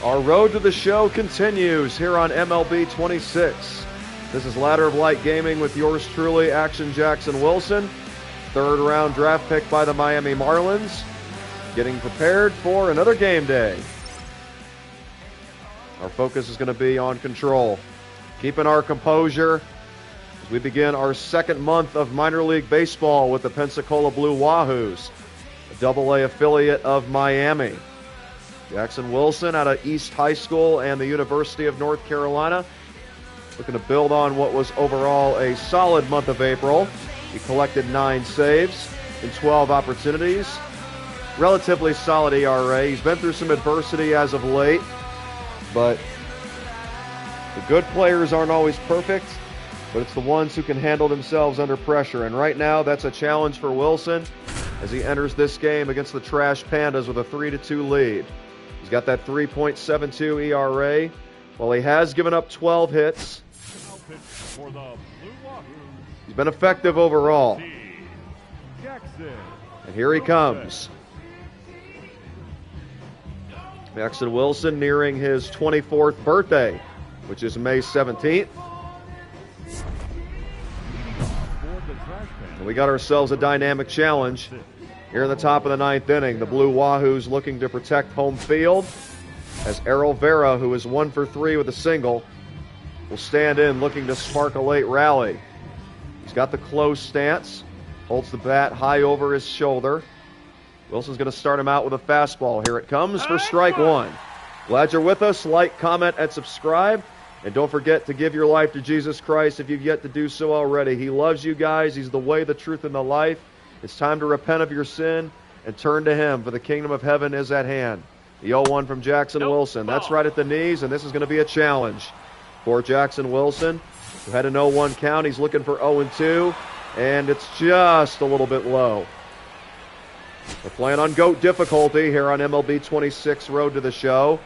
Our road to the show continues here on MLB 26. This is Ladder of Light Gaming with yours truly, Action Jackson Wilson. Third round draft pick by the Miami Marlins. Getting prepared for another game day. Our focus is going to be on control. Keeping our composure as we begin our second month of minor league baseball with the Pensacola Blue Wahoos, a AA affiliate of Miami. Jackson Wilson out of East High School and the University of North Carolina, looking to build on what was overall a solid month of April. He collected 9 saves in 12 opportunities. Relatively solid ERA. He's been through some adversity as of late, but the good players aren't always perfect, but it's the ones who can handle themselves under pressure. And right now, that's a challenge for Wilson as he enters this game against the Trash Pandas with a 3-2 lead. He's got that 3.72 ERA. While he has given up 12 hits, he's been effective overall. And here he comes. Jackson Wilson nearing his 24th birthday, which is May 17th. And we got ourselves a dynamic challenge here in the top of the 9th inning. The Blue Wahoos looking to protect home field as Errol Vera, who is 1 for 3 with a single, will stand in looking to spark a late rally. He's got the close stance, holds the bat high over his shoulder. Wilson's going to start him out with a fastball. Here it comes for strike one. Glad you're with us. Like, comment, and subscribe. And don't forget to give your life to Jesus Christ if you've yet to do so already. He loves you guys. He's the way, the truth, and the life. It's time to repent of your sin and turn to Him, for the kingdom of heaven is at hand. The 0-1 from Jackson Wilson. That's right at the knees, and this is going to be a challenge for Jackson Wilson, who had an 0-1 count. He's looking for 0-2, and it's just a little bit low. We're playing on GOAT difficulty here on MLB 26 Road to the Show.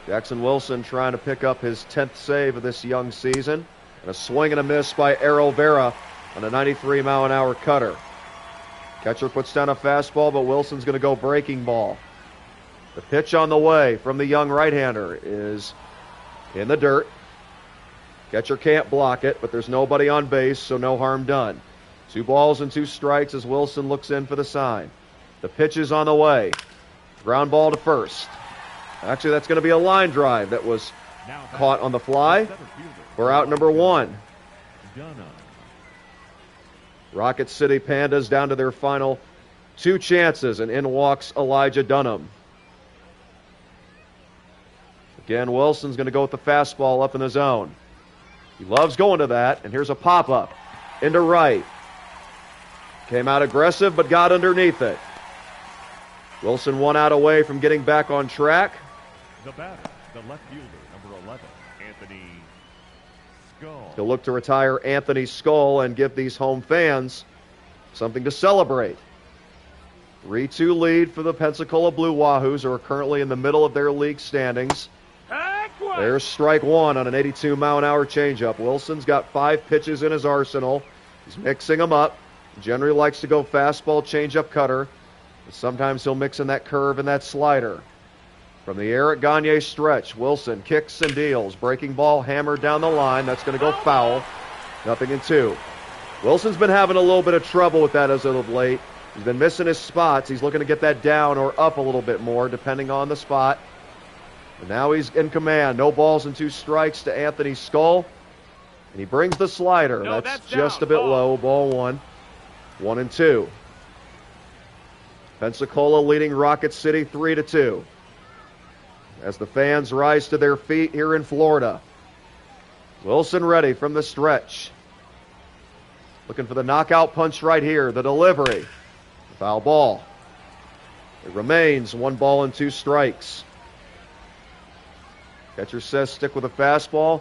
Jackson Wilson trying to pick up his 10th save of this young season. And a swing and a miss by Errol Vera on a 93-mile-an-hour cutter. Catcher puts down a fastball, but Wilson's going to go breaking ball. The pitch on the way from the young right-hander is in the dirt. Catcher can't block it, but there's nobody on base, so no harm done. 2 balls and 2 strikes as Wilson looks in for the sign. The pitch is on the way. Ground ball to first. Actually, that's going to be a line drive that was caught on the fly. We're out number 1. Rocket City Pandas down to their final 2 chances, and in walks Elijah Dunham. Again, Wilson's going to go with the fastball up in the zone. He loves going to that, and here's a pop-up into right. Came out aggressive, but got underneath it. Wilson 1 out away from getting back on track. The batter, the left fielder, number 11, Anthony Skull. He'll look to retire Anthony Skull and give these home fans something to celebrate. 3-2 lead for the Pensacola Blue Wahoos, who are currently in the middle of their league standings. There's strike one on an 82-mile-an-hour changeup. Wilson's got 5 pitches in his arsenal. He's mixing them up. Generally likes to go fastball, changeup, cutter. But sometimes he'll mix in that curve and that slider. From the Eric Gagne stretch, Wilson kicks and deals. Breaking ball hammered down the line. That's going to go foul. 0-2. Wilson's been having a little bit of trouble with that as of late. He's been missing his spots. He's looking to get that down or up a little bit more, depending on the spot. And now he's in command. No balls and 2 strikes to Anthony Skull. And he brings the slider. That's just a bit low. Ball 1. 1-2. Pensacola leading Rocket City 3-2. As the fans rise to their feet here in Florida. Wilson ready from the stretch. Looking for the knockout punch right here. The delivery. Foul ball. It remains 1 ball and 2 strikes. Catcher says stick with a fastball.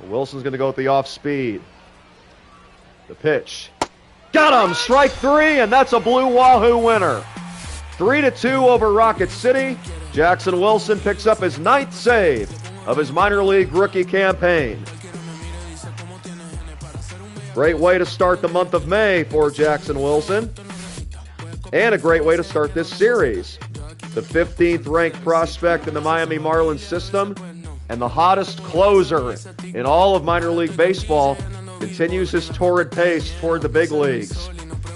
Wilson's going to go with the off speed. The pitch. Got him! Strike 3, and that's a Blue Wahoo winner. 3-2 over Rocket City. Jackson Wilson picks up his 9th save of his minor league rookie campaign. Great way to start the month of May for Jackson Wilson. And a great way to start this series. the 15th ranked prospect in the Miami Marlins system, and the hottest closer in all of minor league baseball, continues his torrid pace toward the big leagues.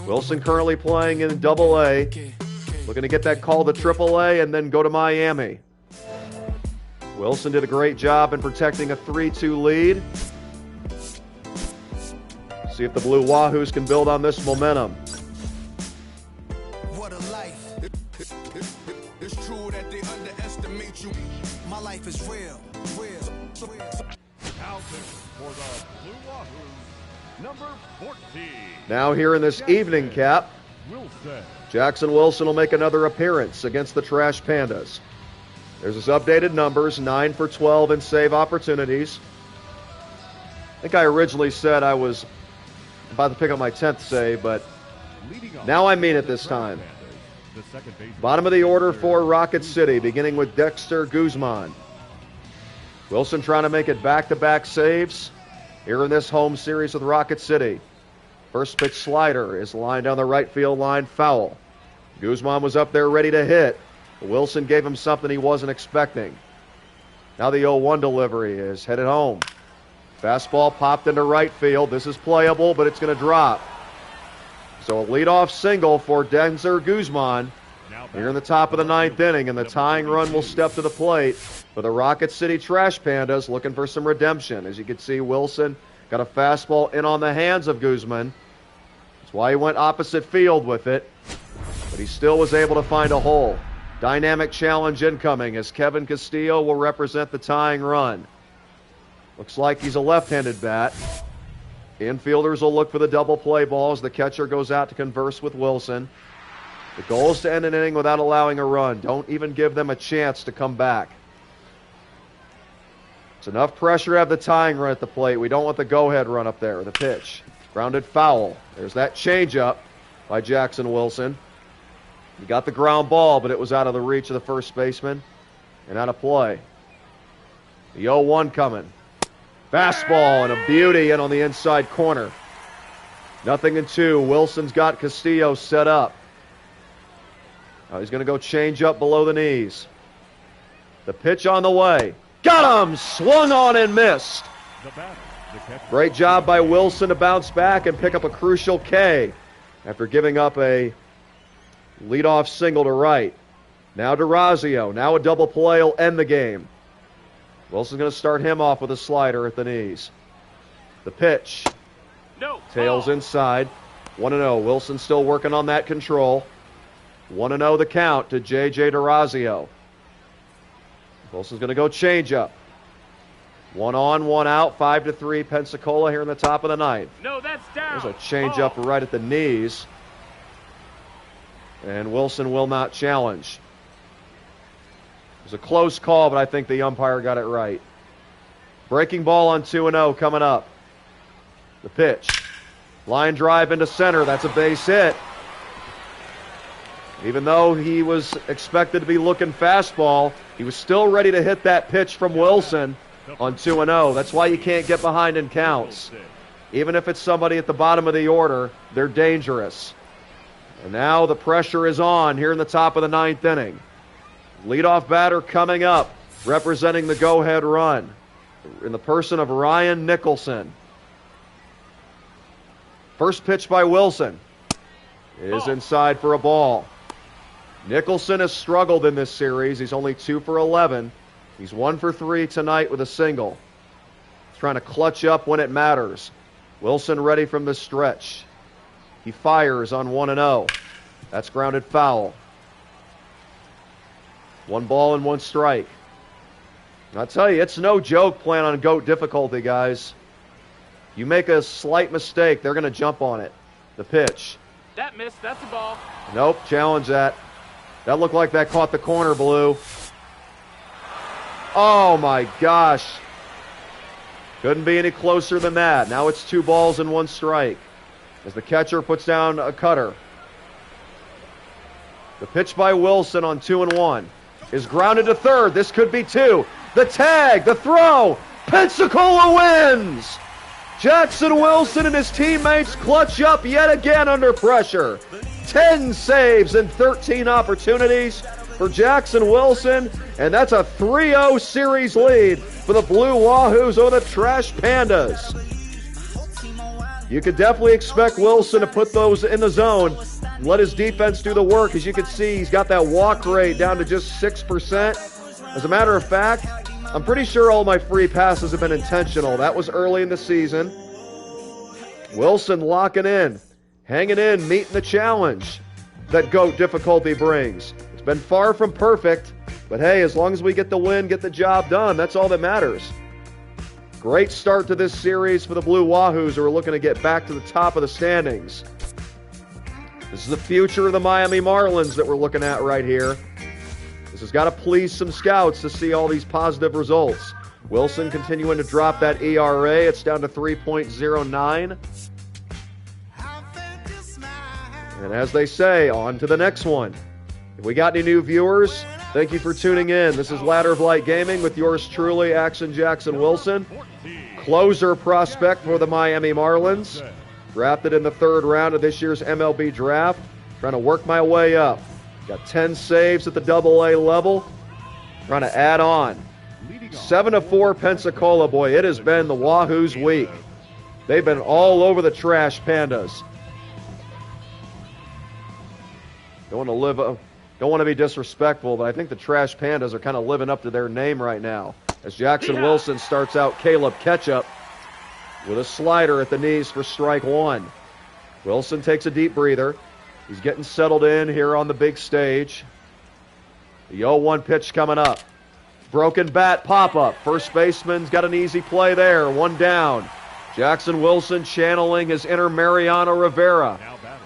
Wilson currently playing in Double-A, looking to get that call to Triple-A and then go to Miami. Wilson did a great job in protecting a 3-2 lead. See if the Blue Wahoos can build on this momentum. What a life. It's true that they underestimate you. My life is real. Counting for the Blue Wahoos, number 14. Now here in this evening cap, Wilson. Jackson Wilson will make another appearance against the Trash Pandas. There's his updated numbers, 9 for 12 in save opportunities. I think I originally said I was about to pick up my 10th save, but now I mean it this time. Bottom of the order for Rocket City, beginning with Dexter Guzman. Wilson trying to make it back-to-back saves here in this home series with Rocket City. First pitch slider is lined down the right field line, foul. Guzman was up there ready to hit. Wilson gave him something he wasn't expecting. Now the 0-1 delivery is headed home. Fastball popped into right field. This is playable, but it's going to drop. So a leadoff single for Dexter Guzman here in the top of the 9th inning, and the tying run will step to the plate for the Rocket City Trash Pandas, looking for some redemption. As you can see, Wilson got a fastball in on the hands of Guzman. That's why he went opposite field with it, but he still was able to find a hole. Dynamic challenge incoming as Kevin Castillo will represent the tying run. Looks like he's a left-handed bat. Infielders will look for the double play ball as the catcher goes out to converse with Wilson. The goal is to end an inning without allowing a run. Don't even give them a chance to come back. It's enough pressure to have the tying run at the plate. We don't want the go-ahead run up there. The pitch. Grounded foul. There's that changeup by Jackson Wilson. He got the ground ball, but it was out of the reach of the first baseman and out of play. The 0-1 coming. Fastball and a beauty in on the inside corner. 0-2. Wilson's got Castillo set up. Now he's going to go change up below the knees. The pitch on the way. Got him! Swung on and missed. Great job by Wilson to bounce back and pick up a crucial K after giving up a leadoff single to right. Now DeRazio. Now a double play will end the game. Wilson's going to start him off with a slider at the knees. The pitch. Tails inside. 1-0. Wilson still working on that control. 1-0 the count to J.J. DeRazio. Wilson's going to go change up. 1 on, 1 out. 5-3 Pensacola here in the top of the 9th. No, that's down. There's a change up right at the knees. And Wilson will not challenge. It was a close call, but I think the umpire got it right. Breaking ball on 2-0 coming up. The pitch. Line drive into center. That's a base hit. Even though he was expected to be looking fastball, he was still ready to hit that pitch from Wilson on 2-0. That's why you can't get behind in counts. Even if it's somebody at the bottom of the order, they're dangerous. And now the pressure is on here in the top of the 9th inning. Leadoff batter coming up, representing the go-ahead run in the person of Ryan Nicholson. First pitch by Wilson is inside for a ball. Nicholson has struggled in this series. He's only 2 for 11. He's 1 for 3 tonight with a single. He's trying to clutch up when it matters. Wilson ready from the stretch. He fires on 1-0. That's grounded foul. 1 ball and 1 strike. And I'll tell you, it's no joke playing on GOAT difficulty, guys. You make a slight mistake, they're going to jump on it. The pitch. That missed. That's a ball. Nope, challenge that. That looked like that caught the corner, Blue. Oh, my gosh. Couldn't be any closer than that. Now it's 2 balls and 1 strike as the catcher puts down a cutter. The pitch by Wilson on 2-1 is grounded to third. This could be 2. The tag, the throw. Pensacola wins. Jackson Wilson and his teammates clutch up yet again under pressure. 10 saves and 13 opportunities. for Jackson Wilson, and that's a 3-0 series lead for the Blue Wahoos over the Trash Pandas. You could definitely expect Wilson to put those in the zone and let his defense do the work. As you can see, he's got that walk rate down to just 6%. As a matter of fact, I'm pretty sure all my free passes have been intentional. That was early in the season. Wilson locking in, hanging in, meeting the challenge that GOAT difficulty brings. It's been far from perfect, but hey, as long as we get the win, get the job done, that's all that matters. Great start to this series for the Blue Wahoos, who are looking to get back to the top of the standings. This is the future of the Miami Marlins that we're looking at right here. This has got to please some scouts to see all these positive results. Wilson continuing to drop that ERA. It's down to 3.09. And as they say, on to the next one. If we got any new viewers, thank you for tuning in. This is Ladder of Light Gaming with yours truly, Action Jackson Wilson. Closer prospect for the Miami Marlins. Drafted in the 3rd round of this year's MLB draft. Trying to work my way up. Got 10 saves at the AA level. Trying to add on. 7-4 Pensacola, boy, it has been the Wahoos week. They've been all over the Trash Pandas. Don't want to be disrespectful, but I think the Trash Pandas are kind of living up to their name right now. As Jackson Wilson starts out Caleb Ketchup with a slider at the knees for strike 1. Wilson takes a deep breather. He's getting settled in here on the big stage. The 0-1 pitch coming up. Broken bat pop-up. First baseman's got an easy play there. 1 down. Jackson Wilson channeling his inner Mariano Rivera.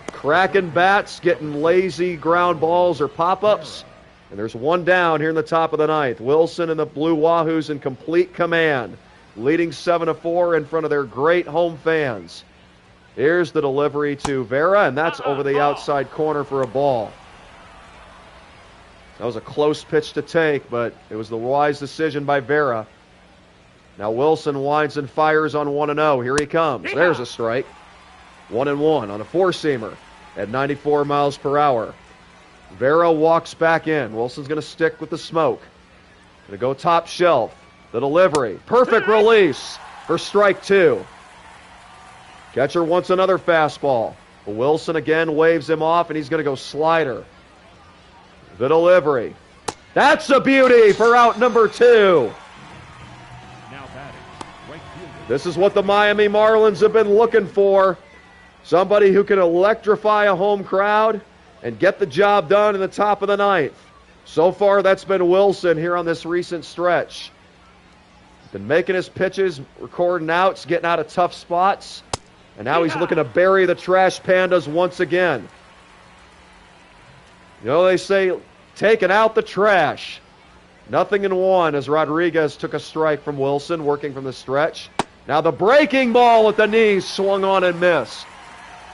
Cracking bats, getting lazy ground balls or pop-ups. And there's 1 down here in the top of the 9th. Wilson and the Blue Wahoos in complete command, leading 7-4 in front of their great home fans. Here's the delivery to Vera, and that's over the outside corner for a ball. That was a close pitch to take, but it was the wise decision by Vera. Now Wilson winds and fires on 1-0. Here he comes. There's a strike. 1-1 on a 4-seamer at 94 miles per hour. Vera walks back in. Wilson's going to stick with the smoke. Going to go top shelf. The delivery. Perfect release for strike 2. Catcher wants another fastball. But Wilson again waves him off, and he's going to go slider. The delivery. That's a beauty for out number 2. This is what the Miami Marlins have been looking for. Somebody who can electrify a home crowd and get the job done in the top of the 9th. So far, that's been Wilson here on this recent stretch. Been making his pitches, recording outs, getting out of tough spots. And now he's looking to bury the Trash Pandas once again. You know, they say, taking out the trash. 0-1 as Rodriguez took a strike from Wilson, working from the stretch. Now the breaking ball at the knees, swung on and missed.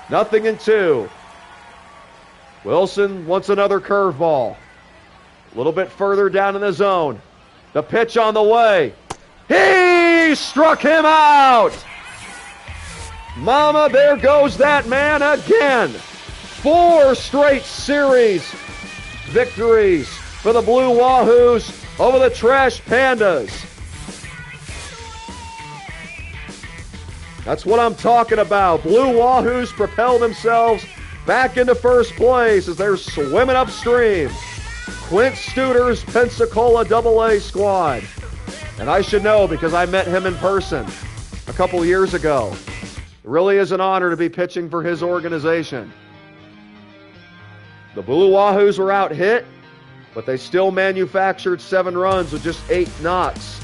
0-2. Wilson wants another curveball. A little bit further down in the zone. The pitch on the way. He struck him out! Mama, there goes that man again. 4 straight series victories for the Blue Wahoos over the Trash Pandas. That's what I'm talking about. Blue Wahoos propel themselves back into first place as they're swimming upstream. Quint Studer's Pensacola AA squad. And I should know because I met him in person a couple years ago. It really is an honor to be pitching for his organization. The Blue Wahoos were out hit, but they still manufactured 7 runs with just 8 knocks.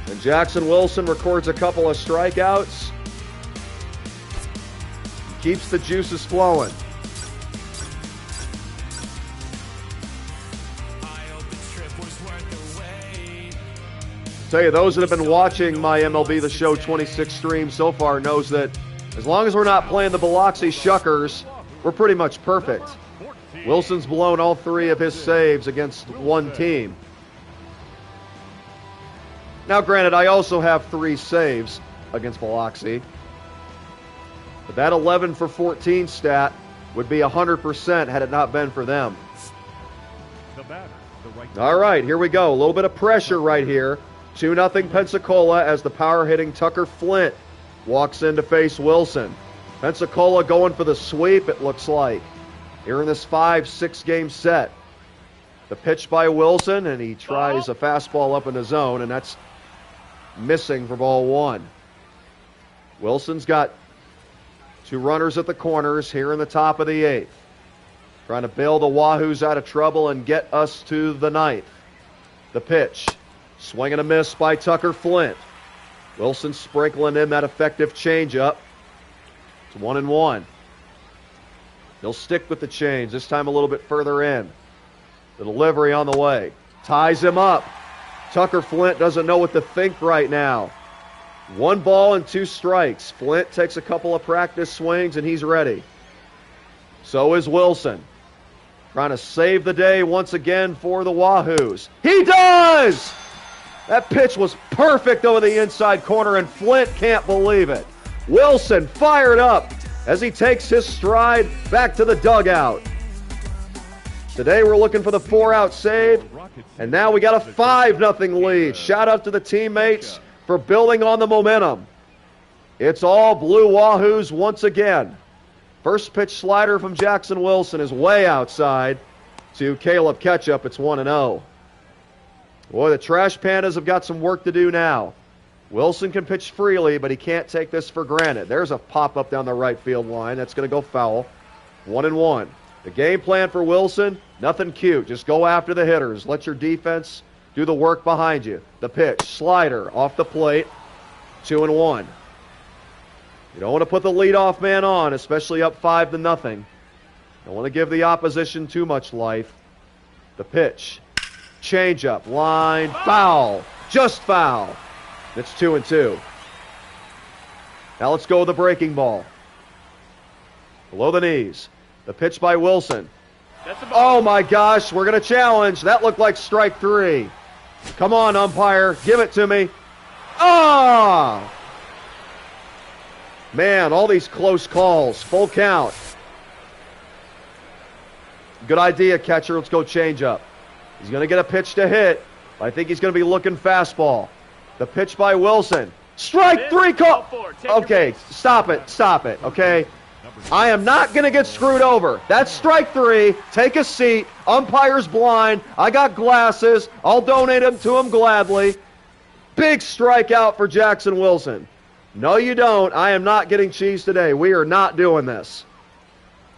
And Jackson Wilson records a couple of strikeouts. Keeps the juices flowing. Tell you, those that have been watching my MLB The Show 26 stream so far knows that as long as we're not playing the Biloxi Shuckers, we're pretty much perfect. Wilson's blown all 3 of his saves against one team. Now, granted, I also have 3 saves against Biloxi. But that 11 for 14 stat would be 100% had it not been for them. The batter, the right. All right, here we go. A little bit of pressure right here. 2-0 Pensacola as the power-hitting Tucker Flint walks in to face Wilson. Pensacola going for the sweep, it looks like, here in this 5-6 game set. The pitch by Wilson, and he tries a fastball up in the zone, and that's missing for ball one. Wilson's got two runners at the corners here in the top of the eighth. Trying to bail the Wahoos out of trouble and get us to the ninth. The pitch. Swing and a miss by Tucker Flint. Wilson sprinkling in that effective changeup. It's 1-1. He'll stick with the change, this time a little bit further in. The delivery on the way. Ties him up. Tucker Flint doesn't know what to think right now. 1 ball and 2 strikes. Flint takes a couple of practice swings and he's ready. So is Wilson. Trying to save the day once again for the Wahoos. He does! That pitch was perfect over the inside corner, and Flint can't believe it. Wilson fired up as he takes his stride back to the dugout. Today we're looking for the 4-out save, and now we got a 5-0 lead. Shout out to the teammates for building on the momentum. It's all Blue Wahoos once again. First pitch slider from Jackson Wilson is way outside to Caleb Ketchup. It's 1-0. Boy, the Trash Pandas have got some work to do now. Wilson can pitch freely, but he can't take this for granted. There's a pop-up down the right field line. That's going to go foul. 1-1. The game plan for Wilson, nothing cute. Just go after the hitters. Let your defense do the work behind you. The pitch, slider, off the plate. 2-1. You don't want to put the leadoff man on, especially up 5-0. Don't want to give the opposition too much life. The pitch. Changeup. Line. Foul. Just foul. It's 2-2. Now let's go with the breaking ball. Below the knees. The pitch by Wilson. Oh my gosh, we're going to challenge. That looked like strike 3. Come on, umpire. Give it to me. Ah! Man, all these close calls. Full count. Good idea, catcher. Let's go change up. He's going to get a pitch to hit. I think he's going to be looking fastball. The pitch by Wilson. Strike 3 call. Okay, stop it. Stop it, okay? I am not going to get screwed over. That's strike 3. Take a seat. Umpire's blind. I got glasses. I'll donate them to him gladly. Big strikeout for Jackson Wilson. No, you don't. I am not getting cheese today. We are not doing this.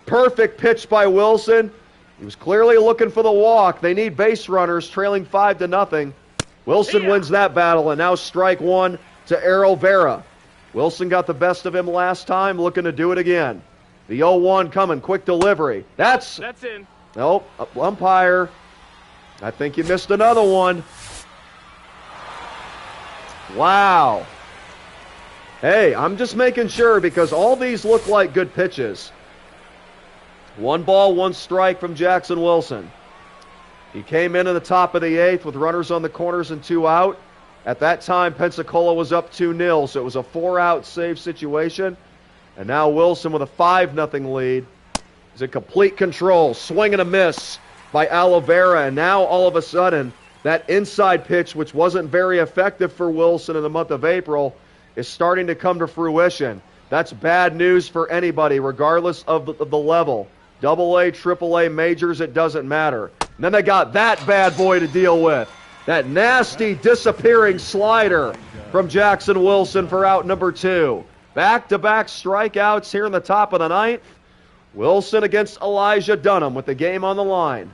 Perfect pitch by Wilson. He was clearly looking for the walk. They need base runners, trailing 5-0. Wilson wins that battle, and now strike 1 to Errol Vera. Wilson got the best of him last time, looking to do it again. The 0-1 coming, quick delivery. That's in. Nope, umpire. I think you missed another one. Wow. Hey, I'm just making sure because all these look like good pitches. 1 ball, 1 strike from Jackson Wilson. He came in the top of the 8th with runners on the corners and 2 out. At that time, Pensacola was up 2-0, so it was a 4-out save situation. And now Wilson with a 5-0 lead is in complete control. Swing and a miss by Oliveira, and now all of a sudden, that inside pitch, which wasn't very effective for Wilson in the month of April, is starting to come to fruition. That's bad news for anybody, regardless of the level. AA, AAA, majors, it doesn't matter. And then they got that bad boy to deal with. That nasty disappearing slider from Jackson Wilson for out number 2. Back-to-back strikeouts here in the top of the 9th. Wilson against Elijah Dunham with the game on the line.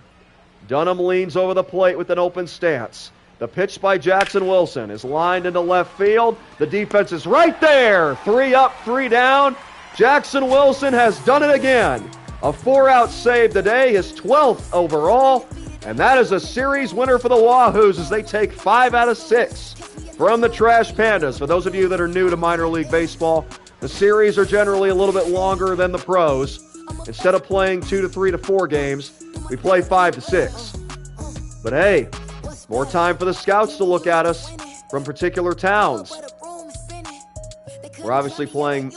Dunham leans over the plate with an open stance. The pitch by Jackson Wilson is lined into left field. The defense is right there. 3 up, 3 down. Jackson Wilson has done it again. A 4-out save today, his 12th overall. And that is a series winner for the Wahoos as they take 5 out of 6 from the Trash Pandas. For those of you that are new to minor league baseball, the series are generally a little bit longer than the pros. Instead of playing 2 to 3 to 4 games, we play 5 to 6. But hey, more time for the scouts to look at us from particular towns. We're obviously playing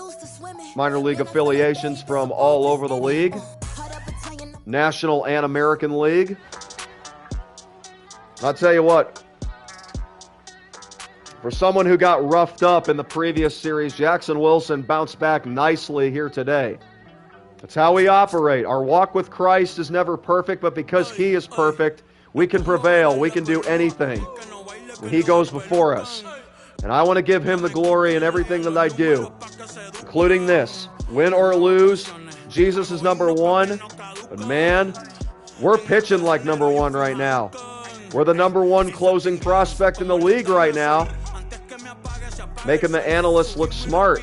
minor league affiliations from all over the league, National and American League. I'll tell you what, for someone who got roughed up in the previous series, Jackson Wilson bounced back nicely here today. That's how we operate. Our walk with Christ is never perfect, but because He is perfect, we can prevail. We can do anything when He goes before us. And I want to give Him the glory in everything that I do, including this. Win or lose, Jesus is number one. But man, we're pitching like number one right now. We're the number one closing prospect in the league right now, making the analysts look smart.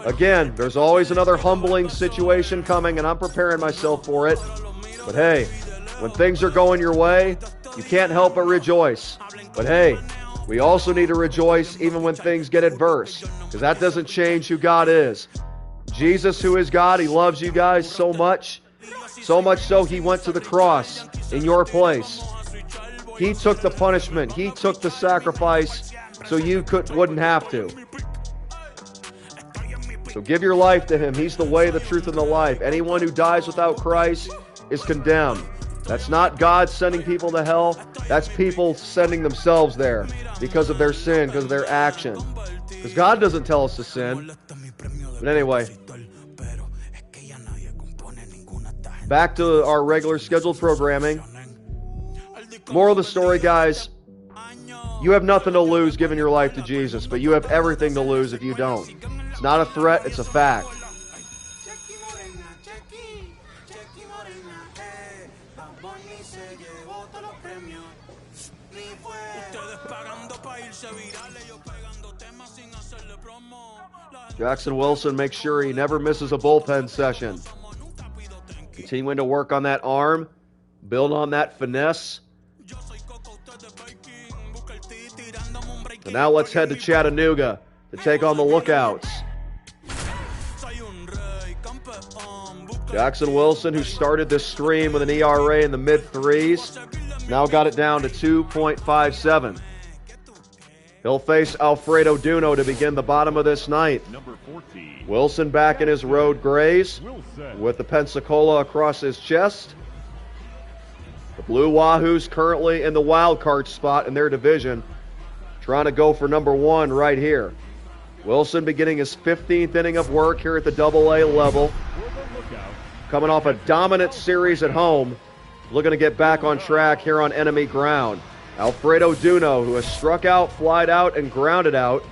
Again, there's always another humbling situation coming, and I'm preparing myself for it. But hey, when things are going your way, you can't help but rejoice. But hey, we also need to rejoice even when things get adverse, because that doesn't change who God is. Jesus, who is God, He loves you guys so much so He went to the cross in your place. He took the punishment. He took the sacrifice so you wouldn't have to. So give your life to Him. He's the way, the truth, and the life. Anyone who dies without Christ is condemned. That's not God sending people to hell. That's people sending themselves there because of their sin, because of their action. Because God doesn't tell us to sin. But anyway, back to our regular scheduled programming. Moral of the story, guys, you have nothing to lose giving your life to Jesus, but you have everything to lose if you don't. It's not a threat, it's a fact. Jackson Wilson makes sure he never misses a bullpen session. Continuing to work on that arm, build on that finesse. And now let's head to Chattanooga to take on the Lookouts. Jackson Wilson, who started this stream with an ERA in the mid-threes, now got it down to 2.57. He'll face Alfredo Duno to begin the bottom of this ninth. Wilson back in his road grays with the Pensacola across his chest. The Blue Wahoos currently in the wild card spot in their division, trying to go for number one right here. Wilson beginning his 15th inning of work here at the AA level. Coming off a dominant series at home, looking to get back on track here on enemy ground. Alfredo Duno, who has struck out, flied out, and grounded out.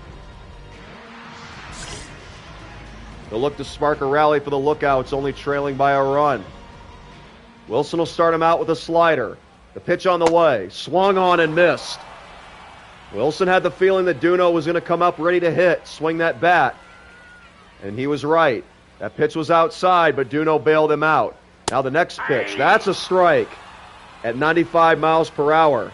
They'll look to spark a rally for the Lookouts, only trailing by a run. Wilson will start him out with a slider. The pitch on the way. Swung on and missed. Wilson had the feeling that Duno was going to come up ready to hit, swing that bat. And he was right. That pitch was outside, but Duno bailed him out. Now the next pitch. That's a strike at 95 miles per hour.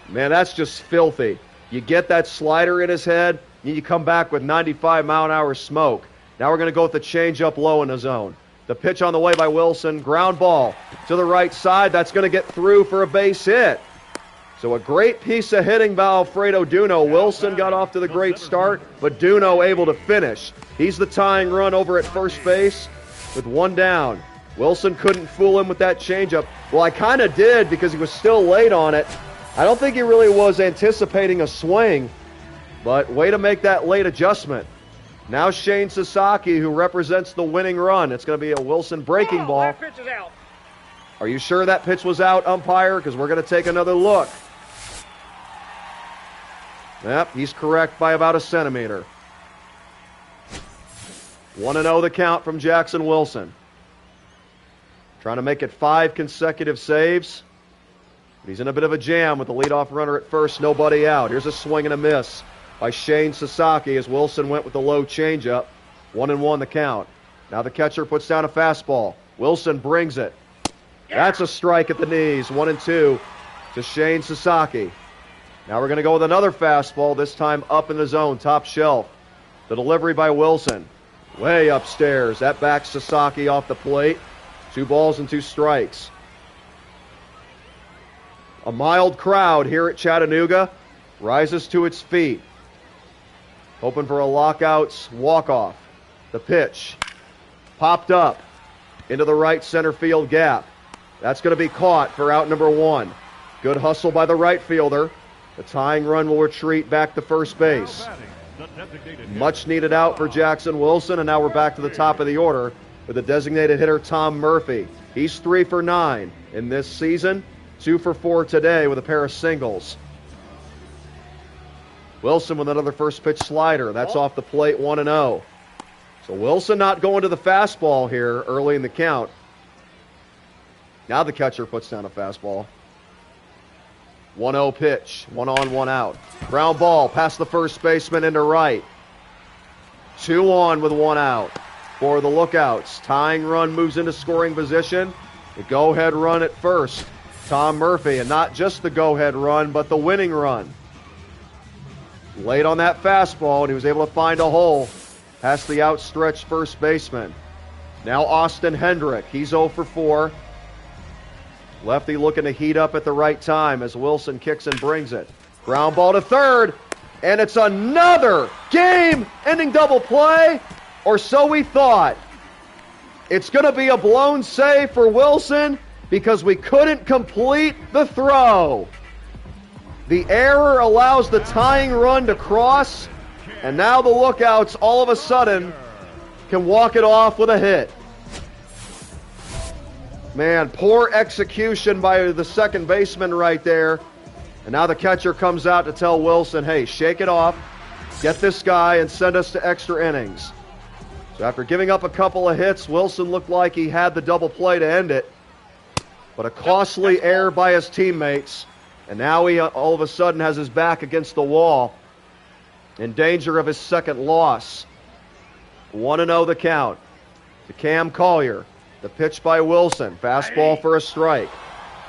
Man, that's just filthy. You get that slider in his head, and you come back with 95-mile-an-hour smoke. Now we're going to go with the changeup low in the zone. The pitch on the way by Wilson. Ground ball to the right side. That's going to get through for a base hit. So a great piece of hitting by Alfredo Duno. Wilson got off to the great start, but Duno able to finish. He's the tying run over at first base with one down. Wilson couldn't fool him with that changeup. Well, I kind of did because he was still late on it. I don't think he really was anticipating a swing, but way to make that late adjustment. Now Shane Sasaki, who represents the winning run. It's going to be a Wilson breaking ball. That pitch is out. Are you sure that pitch was out, umpire? Because we're going to take another look. Yep, he's correct by about a centimeter. 1-0 the count from Jackson Wilson. Trying to make it 5 consecutive saves. He's in a bit of a jam with the leadoff runner at first, nobody out. Here's a swing and a miss by Shane Sasaki as Wilson went with the low changeup. 1-1 the count. Now the catcher puts down a fastball. Wilson brings it. That's a strike at the knees. 1-2 to Shane Sasaki. Now we're going to go with another fastball, this time up in the zone, top shelf. The delivery by Wilson. Way upstairs. That backs Sasaki off the plate. 2 balls and 2 strikes. A mild crowd here at Chattanooga rises to its feet, hoping for a Lockouts walk-off. The pitch popped up into the right center field gap. That's going to be caught for out number 1. Good hustle by the right fielder. The tying run will retreat back to first base. Much needed out for Jackson Wilson, and now we're back to the top of the order with the designated hitter Tom Murphy. He's 3 for 9 in this season, 2 for 4 today with a pair of singles. Wilson with another first pitch slider. That's off the plate, 1-0. So Wilson not going to the fastball here early in the count. Now the catcher puts down a fastball. 1-0 pitch, 1 on, 1 out. Ground ball past the first baseman into right. 2 on with 1 out for the Lookouts. Tying run moves into scoring position. The go-ahead run at first. Tom Murphy, and not just the go-ahead run, but the winning run. Late on that fastball, and he was able to find a hole past the outstretched first baseman. Now Austin Hendrick, he's 0 for 4. Lefty looking to heat up at the right time as Wilson kicks and brings it. Ground ball to third, and it's another game-ending double play, or so we thought. It's going to be a blown save for Wilson because we couldn't complete the throw. The error allows the tying run to cross, and now the Lookouts all of a sudden can walk it off with a hit. Man, poor execution by the second baseman right there. And now the catcher comes out to tell Wilson, hey, shake it off, get this guy, and send us to extra innings. So after giving up a couple of hits, Wilson looked like he had the double play to end it. But a costly error by his teammates. And now he all of a sudden has his back against the wall, in danger of his second loss. 1-0 the count to Cam Collier. The pitch by Wilson. Fastball for a strike.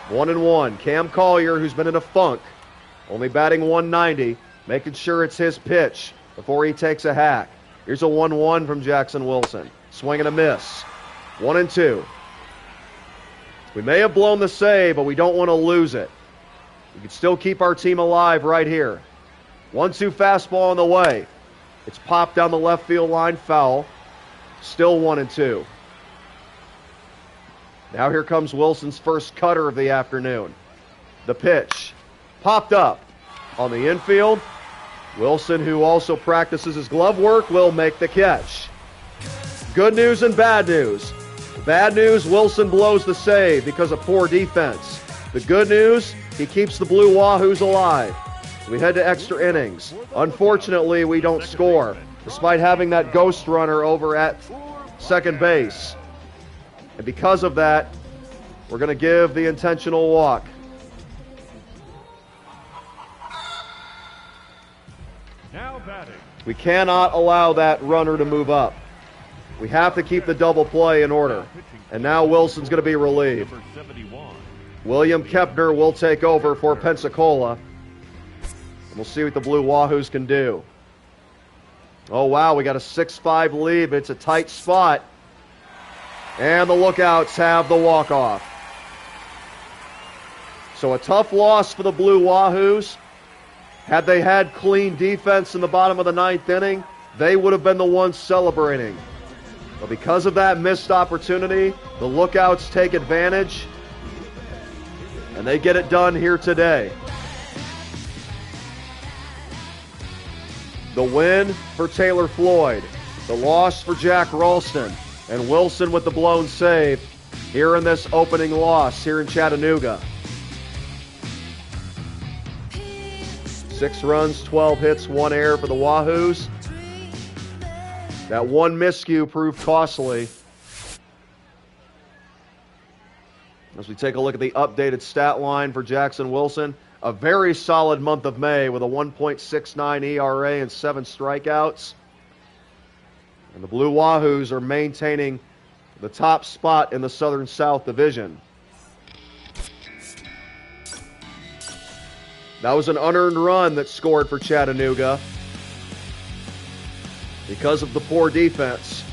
1-1. Cam Collier, who's been in a funk, only batting 190, making sure it's his pitch before he takes a hack. Here's a 1-1 from Jackson Wilson. Swing and a miss. 1-2. We may have blown the save, but we don't want to lose it. We can still keep our team alive right here. 1-2 fastball on the way. It's popped down the left field line, foul. Still 1-2. Now here comes Wilson's first cutter of the afternoon. The pitch. Popped up on the infield. Wilson, who also practices his glove work, will make the catch. Good news and bad news. Bad news, Wilson blows the save because of poor defense. The good news, he keeps the Blue Wahoos alive. We head to extra innings. Unfortunately, we don't score, despite having that ghost runner over at second base. And because of that, we're going to give the intentional walk. Now batting. We cannot allow that runner to move up. We have to keep the double play in order. And now Wilson's going to be relieved. Number 71. William Kepner will take over for Pensacola. And we'll see what the Blue Wahoos can do. Oh, wow, we got a 6-5 lead. It's a tight spot. And the Lookouts have the walk-off. So a tough loss for the Blue Wahoos. Had they had clean defense in the bottom of the ninth inning, they would have been the ones celebrating. But because of that missed opportunity, the Lookouts take advantage, and they get it done here today. The win for Taylor Floyd, the loss for Jack Ralston, and Wilson with the blown save here in this opening loss here in Chattanooga. 6 runs, 12 hits, 1 error for the Wahoos. That one miscue proved costly. As we take a look at the updated stat line for Jackson Wilson, a very solid month of May with a 1.69 ERA and 7 strikeouts. And the Blue Wahoos are maintaining the top spot in the Southern South Division. That was an unearned run that scored for Chattanooga because of the poor defense.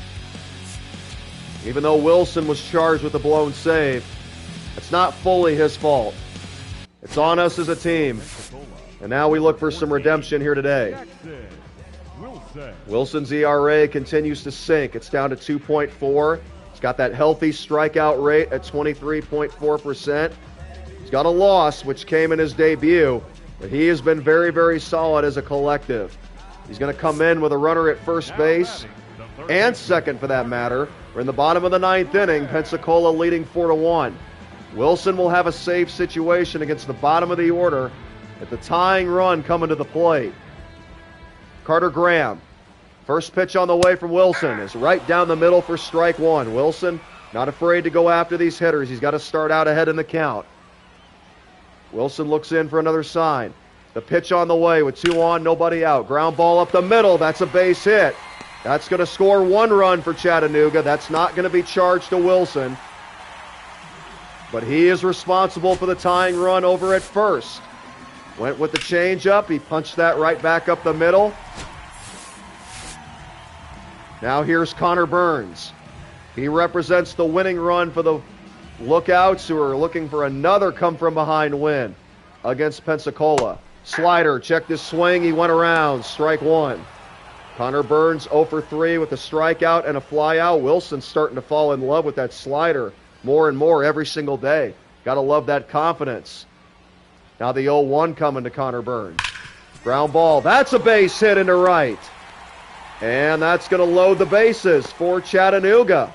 Even though Wilson was charged with a blown save, it's not fully his fault. It's on us as a team. And now we look for some redemption here today. Wilson's ERA continues to sink. It's down to 2.4. It's got that healthy strikeout rate at 23.4%. He's got a loss, which came in his debut, but he has been very, very solid as a collective. He's going to come in with a runner at first base and second for that matter. We're in the bottom of the ninth inning. Pensacola leading 4-1. Wilson will have a safe situation against the bottom of the order at the tying run coming to the plate. Carter Graham. First pitch on the way from Wilson is right down the middle for strike one. Wilson not afraid to go after these hitters. He's got to start out ahead in the count. Wilson looks in for another sign. The pitch on the way with 2 on, nobody out. Ground ball up the middle. That's a base hit. That's going to score 1 run for Chattanooga. That's not going to be charged to Wilson. But he is responsible for the tying run over at first. Went with the changeup. He punched that right back up the middle. Now here's Connor Burns. He represents the winning run for the Lookouts, who are looking for another come-from-behind win against Pensacola. Slider, check this swing. He went around. Strike one. Connor Burns 0 for 3 with a strikeout and a flyout. Wilson's starting to fall in love with that slider more and more every single day. Got to love that confidence. Now the 0-1 coming to Connor Burns. Ground ball. That's a base hit into right. And that's going to load the bases for Chattanooga.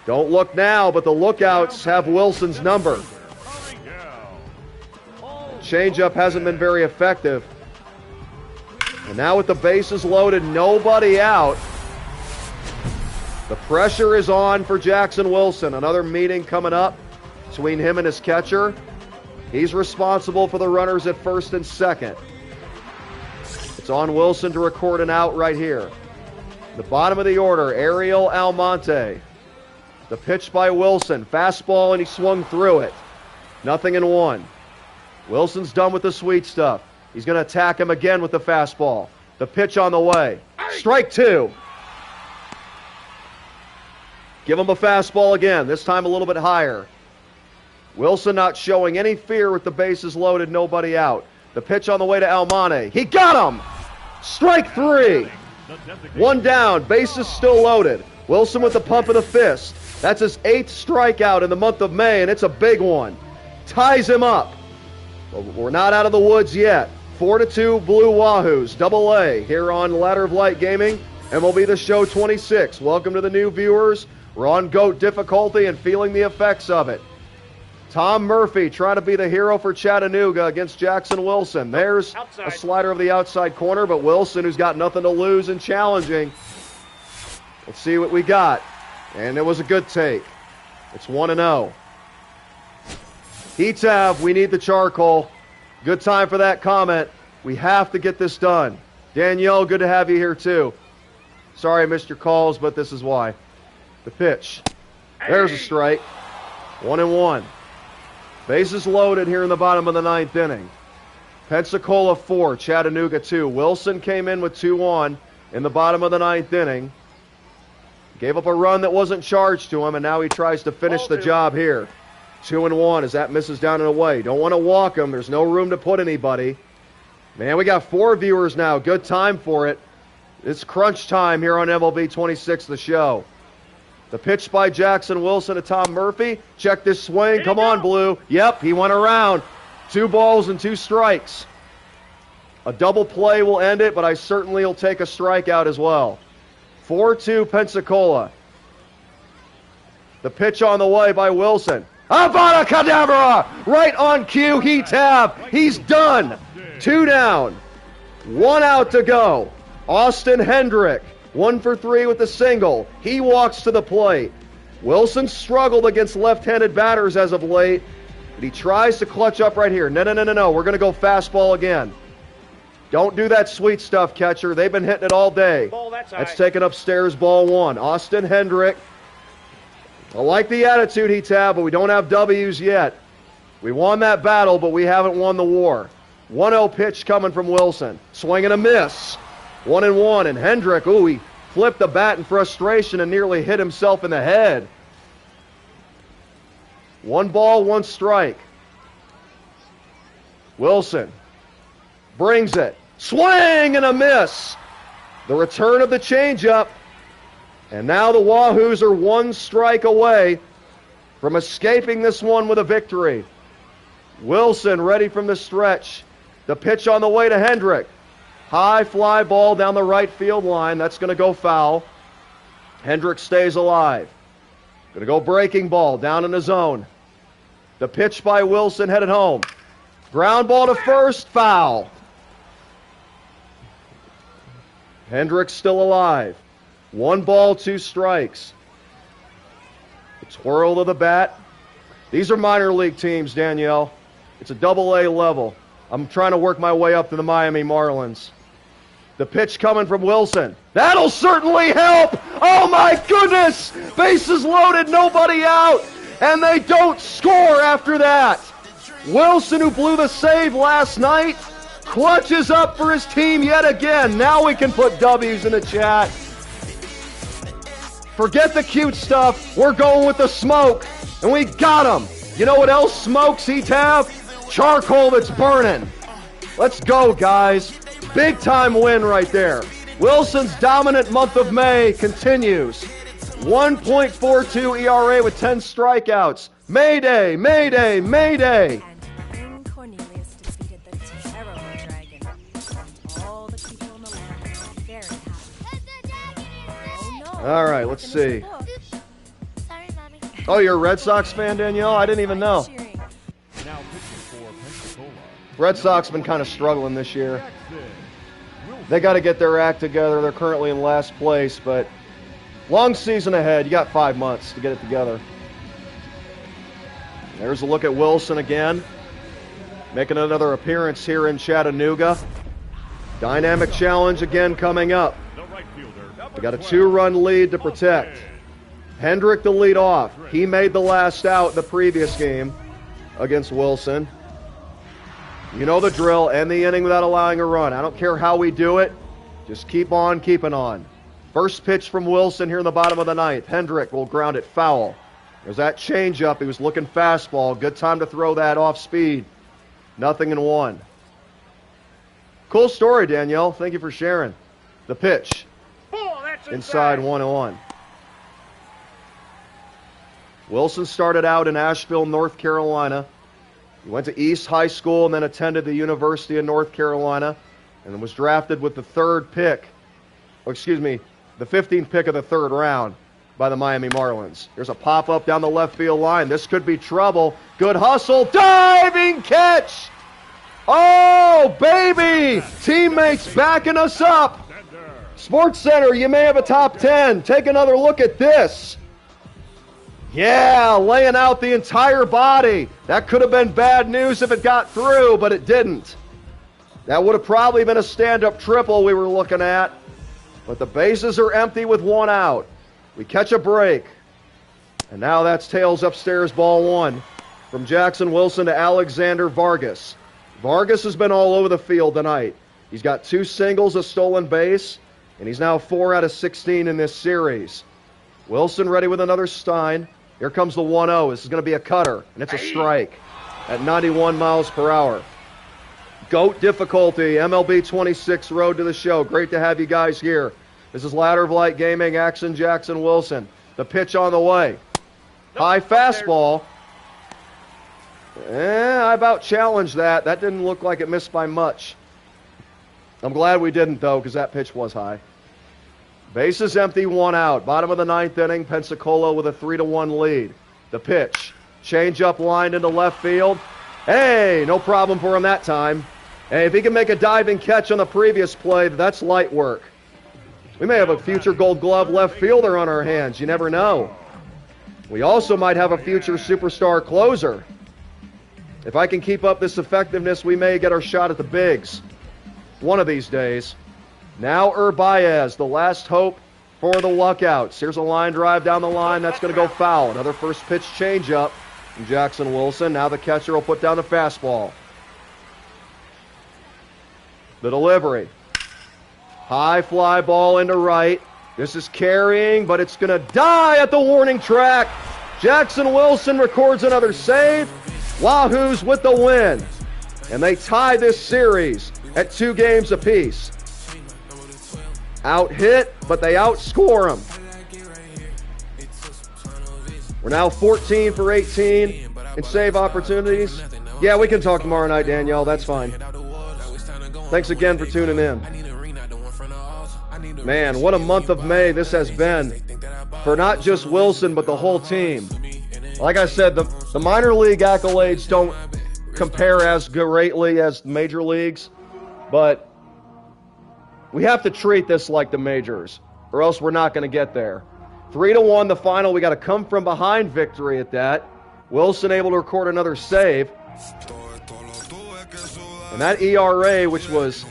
Don't look now, but the Lookouts have Wilson's number. Changeup hasn't been very effective. And now with the bases loaded, nobody out, the pressure is on for Jackson Wilson. Another meeting coming up between him and his catcher. He's responsible for the runners at first and second. It's on Wilson to record an out right here. The bottom of the order, Ariel Almonte. The pitch by Wilson. Fastball, and he swung through it. 0-1. Wilson's done with the sweet stuff. He's going to attack him again with the fastball. The pitch on the way. Strike two. Give him a fastball again, this time a little bit higher. Wilson not showing any fear with the bases loaded, nobody out. The pitch on the way to Almonte. He got him! Strike three. 1 down, bases still loaded. Wilson with the pump of the fist. That's his 8th strikeout in the month of May, and it's a big one. Ties him up. But we're not out of the woods yet. 4-2 Blue Wahoos, AA, here on Ladder of Light Gaming, MLB The Show 26. Welcome to the new viewers. We're on GOAT difficulty and feeling the effects of it. Tom Murphy trying to be the hero for Chattanooga against Jackson Wilson. There's a slider of the outside corner, but Wilson, who's got nothing to lose and challenging. Let's see what we got. And it was a good take. It's 1-0. Heatav, we need the charcoal. Good time for that comment. We have to get this done. Danielle, good to have you here too. Sorry I missed your calls, but this is why. The pitch. There's a strike. 1-1. Bases loaded here in the bottom of the 9th inning. Pensacola 4, Chattanooga 2. Wilson came in with 2 on in the bottom of the 9th inning. Gave up a run that wasn't charged to him, and now he tries to finish the job here. 2-1 as that misses down and away. Don't want to walk him. There's no room to put anybody. Man, we got 4 viewers now. Good time for it. It's crunch time here on MLB 26, the show. The pitch by Jackson Wilson to Tom Murphy. Check this swing. Come on, Blue. Yep, he went around. 2 balls and 2 strikes. A double play will end it, but I certainly will take a strikeout as well. 4-2 Pensacola. The pitch on the way by Wilson. Avada Kedavra! Right on cue, Heatav. He's done. 2 down. 1 out to go. Austin Hendrick. 1 for 3 with the single. He walks to the plate. Wilson struggled against left-handed batters as of late, but he tries to clutch up right here. No. We're going to go fastball again. Don't do that sweet stuff, catcher. They've been hitting it all day. That's taken upstairs, ball 1. Austin Hendrick. I like the attitude, Heatav, but we don't have W's yet. We won that battle, but we haven't won the war. 1-0 pitch coming from Wilson. Swing and a miss. 1-1, and Hendrick, he flipped the bat in frustration and nearly hit himself in the head. 1 ball, 1 strike. Wilson brings it. Swing and a miss. The return of the changeup. And now the Wahoos are 1 strike away from escaping this one with a victory. Wilson ready from the stretch. The pitch on the way to Hendrick. High fly ball down the right field line. That's going to go foul. Hendrick stays alive. Going to go breaking ball down in the zone. The pitch by Wilson headed home. Ground ball to first, foul. Hendrick's still alive. 1 ball, 2 strikes. The twirl of the bat. These are minor league teams, Danielle. It's a double-A level. I'm trying to work my way up to the Miami Marlins. The pitch coming from Wilson. That'll certainly help. Oh, my goodness. Bases loaded, nobody out. And they don't score after that. Wilson, who blew the save last night, clutches up for his team yet again. Now we can put W's in the chat. Forget the cute stuff. We're going with the smoke. And we got him. You know what else smokes he'd have? Charcoal that's burning. Let's go, guys. Big time win right there. Wilson's dominant month of May continues. 1.42 ERA with 10 strikeouts. Mayday, mayday, mayday. And King Cornelius defeated the terrible dragon. All the people in the land are very happy. Oh no. All right, let's see. Sorry, Mommy. Oh, you're a Red Sox fan, Danielle? I didn't even know. Now pitching for Pensacola. Red Sox been kind of struggling this year. They got to get their act together. They're currently in last place, but long season ahead. You got 5 months to get it together. There's a look at Wilson again, making another appearance here in Chattanooga. Dynamic challenge again coming up. We got a 2-run lead to protect. Hendrick to lead off. He made the last out in the previous game against Wilson. You know the drill, end the inning without allowing a run. I don't care how we do it. Just keep on keeping on. First pitch from Wilson here in the bottom of the ninth. Hendrick will ground it foul. There's that changeup. He was looking fastball. Good time to throw that off speed. 0-1. Cool story, Danielle. Thank you for sharing. The pitch. Inside 1-1. Wilson started out in Asheville, North Carolina. He went to East High School and then attended the University of North Carolina and was drafted with the 15th pick of the 3rd round by the Miami Marlins. There's a pop-up down the left field line. This could be trouble. Good hustle. Diving catch. Oh, baby. Teammates backing us up. Sports Center, you may have a top 10. Take another look at this. Yeah, laying out the entire body. That could have been bad news if it got through, but it didn't. That would have probably been a stand-up triple we were looking at. But the bases are empty with 1 out. We catch a break. And now that's tails upstairs, ball 1. From Jackson Wilson to Alexander Vargas. Vargas has been all over the field tonight. He's got 2 singles, a stolen base, and he's now 4 out of 16 in this series. Wilson ready with another Stein. Here comes the 1-0. This is going to be a cutter, and it's a strike at 91 miles per hour. GOAT difficulty, MLB 26 road to the show. Great to have you guys here. This is Ladder of Light Gaming, Axon Jackson Wilson. The pitch on the way. High fastball. I about challenged that. That didn't look like it missed by much. I'm glad we didn't, though, because that pitch was high. Bases empty, 1 out. Bottom of the 9th inning, Pensacola with a 3-1 lead. The pitch. Change up line into left field. Hey, no problem for him that time. Hey, if he can make a diving catch on the previous play, that's light work. We may have a future Gold Glove left fielder on our hands. You never know. We also might have a future superstar closer. If I can keep up this effectiveness, we may get our shot at the bigs one of these days. Now Urbaez, the last hope for the Luckouts. Here's a line drive down the line. That's going to go foul. Another first pitch changeup from Jackson Wilson. Now the catcher will put down the fastball. The delivery. High fly ball into right. This is carrying, but it's going to die at the warning track. Jackson Wilson records another save. Wahoos with the win. And they tie this series at 2 games apiece. Out hit, but they outscore them. We're now 14 for 18 in save opportunities. Yeah, we can talk tomorrow night, Danielle. That's fine. Thanks again for tuning in. Man, what a month of May this has been for not just Wilson, but the whole team. Like I said, the minor league accolades don't compare as greatly as major leagues, but we have to treat this like the majors, or else we're not going to get there. 3-1 the final. We got a come from behind victory at that. Wilson able to record another save. And that ERA, which was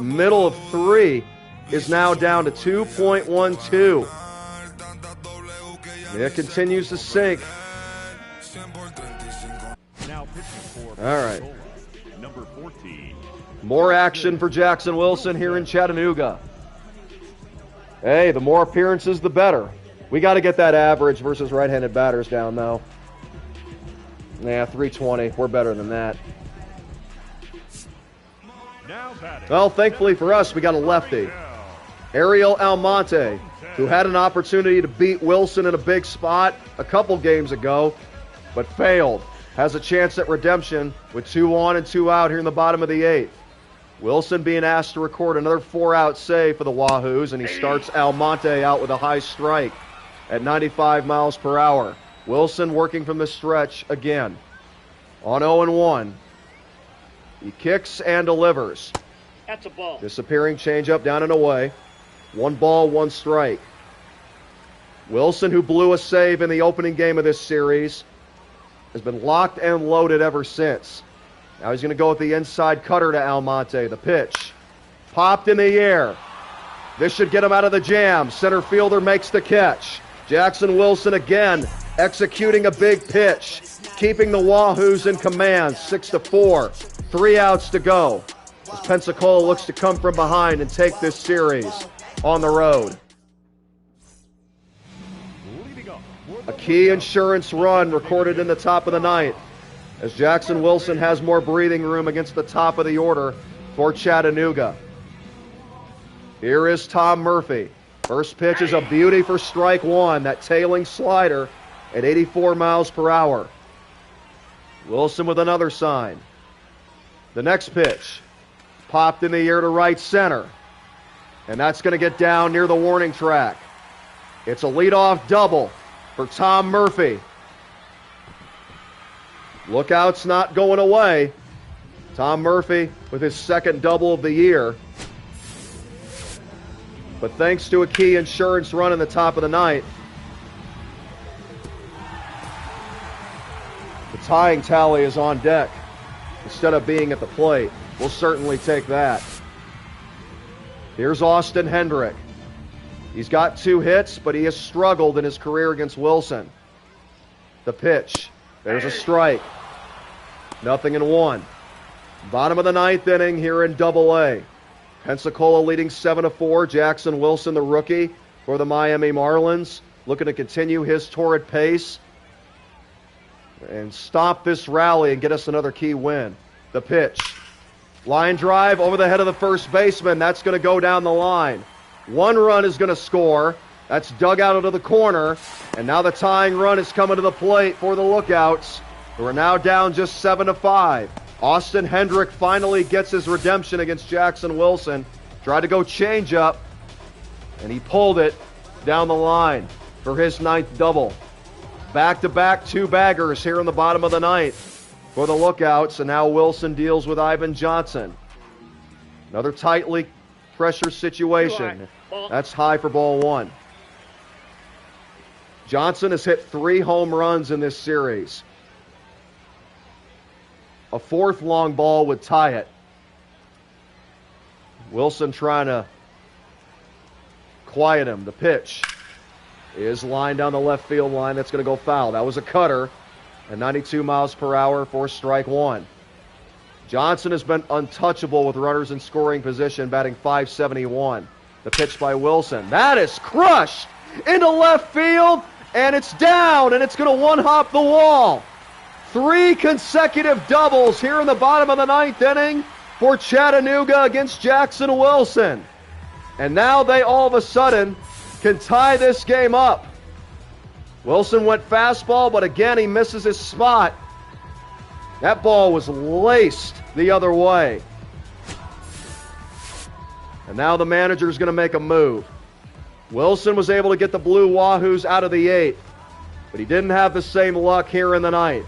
middle of 3, is now down to 2.12. It continues to sink. Now pitching for All right. number 14. More action for Jackson Wilson here in Chattanooga. Hey, the more appearances, the better. We got to get that average versus right-handed batters down, though. Yeah, 320. We're better than that. Now batting. Well, thankfully for us, we got a lefty. Ariel Almonte, who had an opportunity to beat Wilson in a big spot a couple games ago, but failed. Has a chance at redemption with 2 on and 2 out here in the bottom of the 8th. Wilson being asked to record another 4-out save for the Wahoos, and he starts Almonte out with a high strike at 95 miles per hour. Wilson working from the stretch again. On 0-1. He kicks and delivers. That's a ball. Disappearing changeup down and away. 1 ball, 1 strike. Wilson, who blew a save in the opening game of this series, has been locked and loaded ever since. Now he's going to go with the inside cutter to Almonte. The pitch. Popped in the air. This should get him out of the jam. Center fielder makes the catch. Jackson Wilson again executing a big pitch. Keeping the Wahoos in command. 6-4. 3 outs to go. As Pensacola looks to come from behind and take this series on the road. A key insurance run recorded in the top of the 9th, as Jackson Wilson has more breathing room against the top of the order for Chattanooga. Here is Tom Murphy. First pitch is a beauty for strike 1, that tailing slider at 84 miles per hour. Wilson with another sign. The next pitch, popped in the air to right center, and that's going to get down near the warning track. It's a leadoff double for Tom Murphy. Lookout's not going away. Tom Murphy with his second double of the year. But thanks to a key insurance run in the top of the 9th, the tying tally is on deck instead of being at the plate. We'll certainly take that. Here's Austin Hendrick. He's got 2 hits, but he has struggled in his career against Wilson. The pitch. There's a strike. 0-1. Bottom of the 9th inning here in Double-A. Pensacola leading 7-4. Jackson Wilson, the rookie for the Miami Marlins, looking to continue his torrid pace and stop this rally and get us another key win. The pitch. Line drive over the head of the first baseman. That's going to go down the line. 1 run is going to score. That's dug out into the corner. And now the tying run is coming to the plate for the Lookouts, who are now down just 7-5. Austin Hendrick finally gets his redemption against Jackson Wilson. Tried to go change up, and he pulled it down the line for his 9th double. Back-to-back 2-baggers here in the bottom of the 9th for the Lookouts, and now Wilson deals with Ivan Johnson. Another tightly pressure situation. That's high for ball 1. Johnson has hit 3 home runs in this series. A 4th long ball would tie it. Wilson trying to quiet him. The pitch is lined down the left field line. That's going to go foul. That was a cutter at 92 miles per hour for strike 1. Johnson has been untouchable with runners in scoring position, batting .571. The pitch by Wilson. That is crushed into left field, and it's down, and it's going to one-hop the wall. 3 consecutive doubles here in the bottom of the 9th inning for Chattanooga against Jackson Wilson. And now they all of a sudden can tie this game up. Wilson went fastball, but again he misses his spot. That ball was laced the other way. And now the manager is going to make a move. Wilson was able to get the Blue Wahoos out of the 8th, but he didn't have the same luck here in the 9th.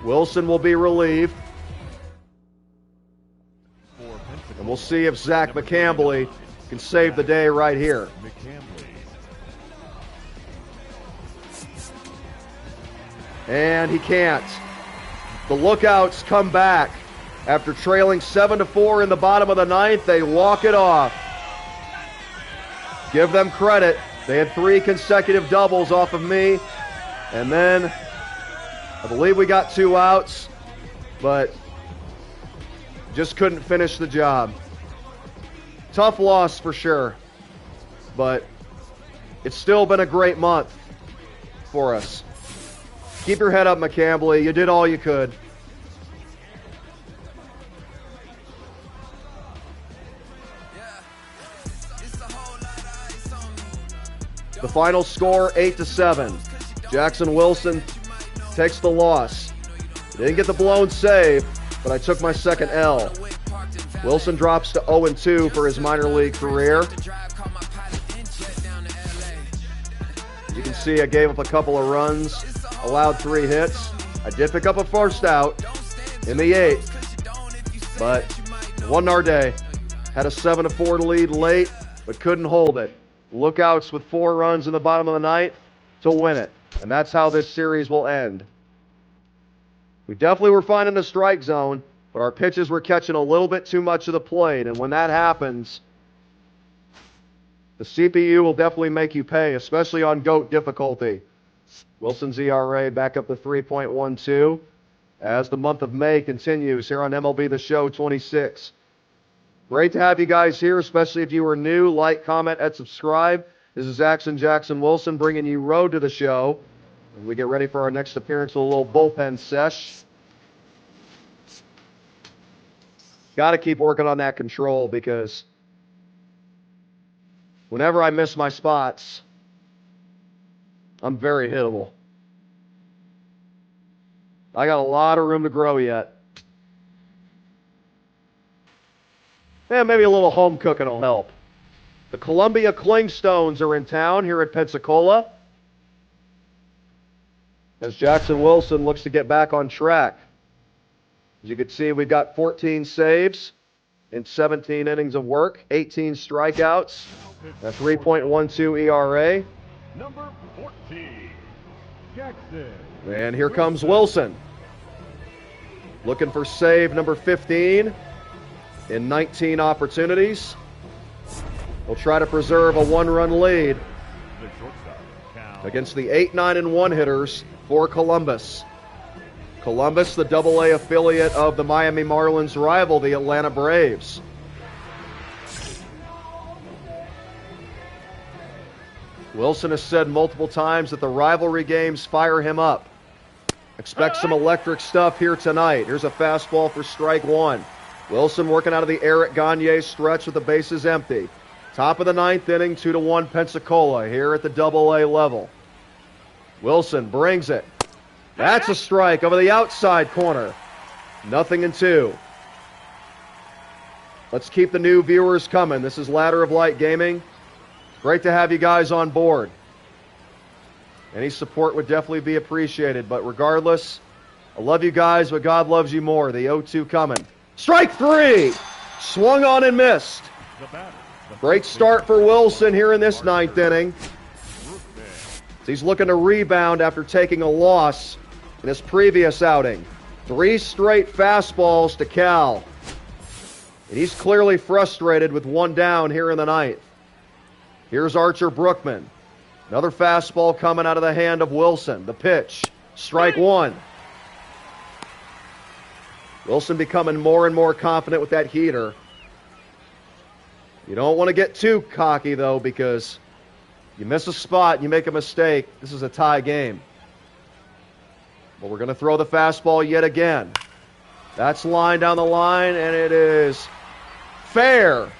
Wilson will be relieved. And we'll see if Zach McCambley can save the day right here. And he can't. The Lookouts come back. After trailing 7-4 in the bottom of the 9th, they walk it off. Give them credit. They had 3 consecutive doubles off of me. And then I believe we got 2 outs, but just couldn't finish the job. Tough loss for sure, but it's still been a great month for us. Keep your head up, McCambley. You did all you could. The final score, 8-7. Jackson Wilson takes the loss. Didn't get the blown save, but I took my second L. Wilson drops to 0-2 for his minor league career. You can see I gave up a couple of runs, allowed 3 hits. I did pick up a first out in the 8th, but it wasn't our day. Had a 7-4 lead late, but couldn't hold it. Lookouts with 4 runs in the bottom of the 9th to win it. And that's how this series will end. We definitely were finding the strike zone, but our pitches were catching a little bit too much of the plate. And when that happens, the CPU will definitely make you pay, especially on GOAT difficulty. Wilson's ERA back up to 3.12 as the month of May continues here on MLB The Show 26. Great to have you guys here, especially if you are new. Like, comment, and subscribe. This is Jackson Wilson bringing you Road to the Show. As we get ready for our next appearance with a little bullpen sesh. Got to keep working on that control because whenever I miss my spots, I'm very hittable. I got a lot of room to grow yet. And maybe a little home cooking will help. The Columbia Clingstones are in town here at Pensacola, as Jackson Wilson looks to get back on track. As you can see, we've got 14 saves in 17 innings of work, 18 strikeouts, a 3.12 ERA. Number 14, Jackson. And here comes Wilson, looking for save number 15 in 19 opportunities. We'll try to preserve a 1-run lead against the 8-9-1 hitters for Columbus. Columbus, the AA affiliate of the Miami Marlins rival, the Atlanta Braves. Wilson has said multiple times that the rivalry games fire him up. Expect some electric stuff here tonight. Here's a fastball for strike 1. Wilson working out of the Eric Gagne stretch with the bases empty. Top of the 9th inning, 2-1 Pensacola here at the AA level. Wilson brings it. That's a strike over the outside corner. 0-2. Let's keep the new viewers coming. This is Ladder of Light Gaming. Great to have you guys on board. Any support would definitely be appreciated, but regardless, I love you guys, but God loves you more. The 0-2 coming. Strike 3! Swung on and missed. Great start for Wilson here in this 9th inning. He's looking to rebound after taking a loss in his previous outing. 3 straight fastballs to Cal. And he's clearly frustrated with 1 down here in the 9th. Here's Archer Brookman. Another fastball coming out of the hand of Wilson. The pitch. Strike 1. Wilson becoming more and more confident with that heater. You don't want to get too cocky, though, because you miss a spot, you make a mistake. This is a tie game. But we're going to throw the fastball yet again. That's line down the line, and it is fair.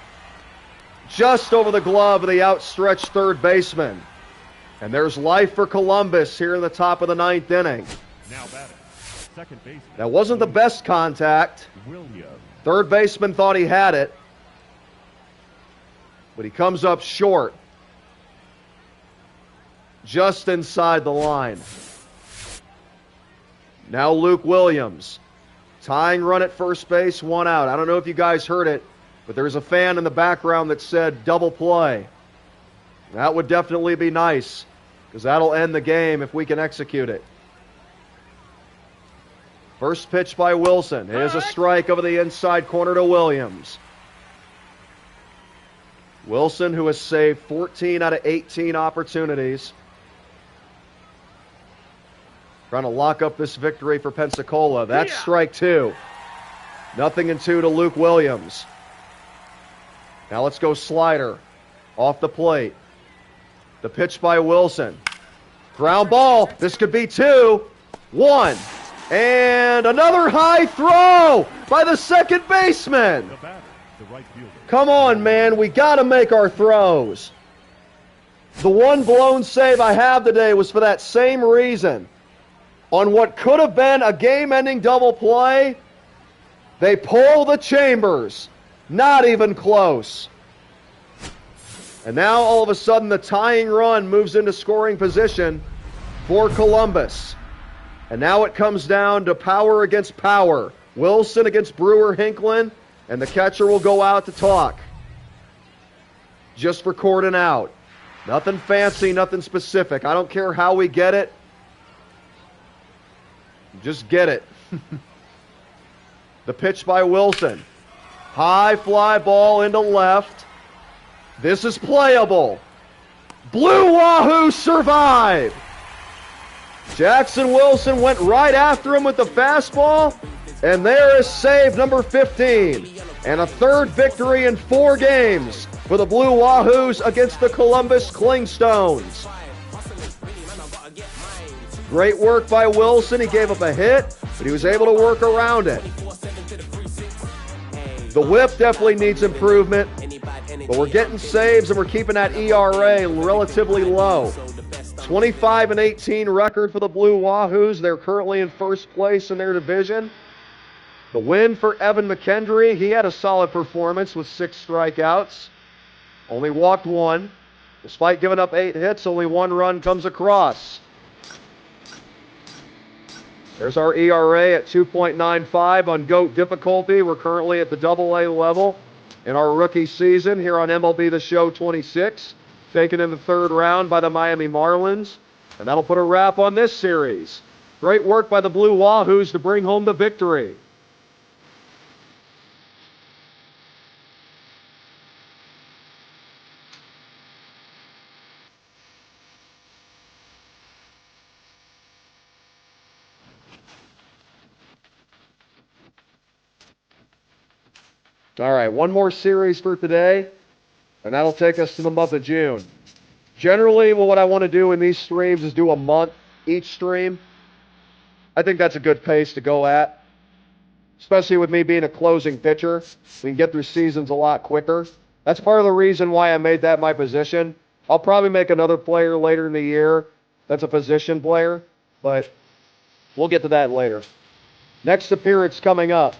Just over the glove of the outstretched third baseman. And there's life for Columbus here in the top of the 9th inning. Now batting, second baseman. That wasn't the best contact. Williams. Third baseman thought he had it, but he comes up short, just inside the line. Now Luke Williams, tying run at first base, 1 out. I don't know if you guys heard it, but there's a fan in the background that said double play. That would definitely be nice, because that'll end the game if we can execute it. First pitch by Wilson. It is a strike over the inside corner to Williams. Wilson, who has saved 14 out of 18 opportunities. Trying to lock up this victory for Pensacola. That's strike 2. 0-2 to Luke Williams. Now let's go slider. Off the plate. The pitch by Wilson. Ground ball. This could be 2. 1. And another high throw by the second baseman. The batter, the right fielder. Come on, man. We got to make our throws. The one blown save I have today was for that same reason. On what could have been a game-ending double play, they pull the chambers. Not even close. And now, all of a sudden, the tying run moves into scoring position for Columbus. And now it comes down to power against power. Wilson against Brewer Hinklin, and the catcher will go out to talk. Just recording out. Nothing fancy, nothing specific. I don't care how we get it. Just get it. The pitch by Wilson. High fly ball into left. This is playable. Blue Wahoo survived. Jackson Wilson went right after him with the fastball, and there is save number 15. And a third victory in 4 games for the Blue Wahoos against the Columbus Clingstones. Great work by Wilson. He gave up a hit, but he was able to work around it. The whip definitely needs improvement, but we're getting saves and we're keeping that ERA relatively low. 25-18 record for the Blue Wahoos. They're currently in first place in their division. The win for Evan McKendry. He had a solid performance with 6 strikeouts. Only walked 1. Despite giving up 8 hits, only 1 run comes across. There's our ERA at 2.95 on GOAT difficulty. We're currently at the AA level in our rookie season here on MLB The Show 26. Taken in the 3rd round by the Miami Marlins. And that'll put a wrap on this series. Great work by the Blue Wahoos to bring home the victory. All right, one more series for today, and that'll take us to the month of June. Generally, what I want to do in these streams is do a month each stream. I think that's a good pace to go at, especially with me being a closing pitcher. We can get through seasons a lot quicker. That's part of the reason why I made that my position. I'll probably make another player later in the year that's a position player, but we'll get to that later. Next appearance coming up.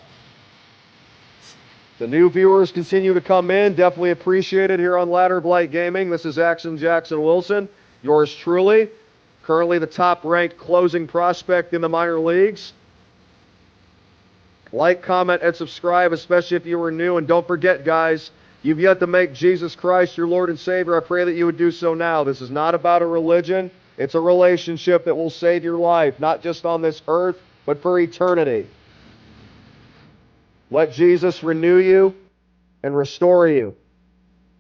The new viewers continue to come in. Definitely appreciate it here on Ladder Blight Gaming. This is Axon Jackson Wilson, yours truly. Currently the top-ranked closing prospect in the minor leagues. Like, comment, and subscribe, especially if you were new. And don't forget, guys, you've yet to make Jesus Christ your Lord and Savior. I pray that you would do so now. This is not about a religion. It's a relationship that will save your life, not just on this earth, but for eternity. Let Jesus renew you and restore you.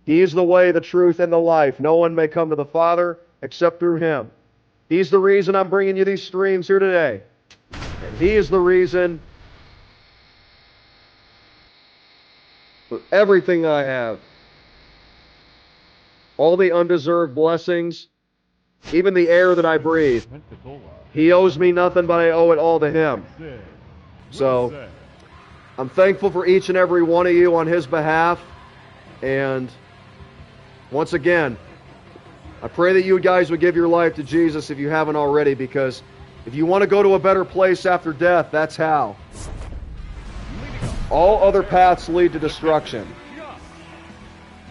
He is the way, the truth, and the life. No one may come to the Father except through Him. He's the reason I'm bringing you these streams here today. And He is the reason for everything I have. All the undeserved blessings, even the air that I breathe. He owes me nothing, but I owe it all to Him. So I'm thankful for each and every one of you on His behalf. And once again, I pray that you guys would give your life to Jesus if you haven't already, because if you want to go to a better place after death, that's how. All other paths lead to destruction.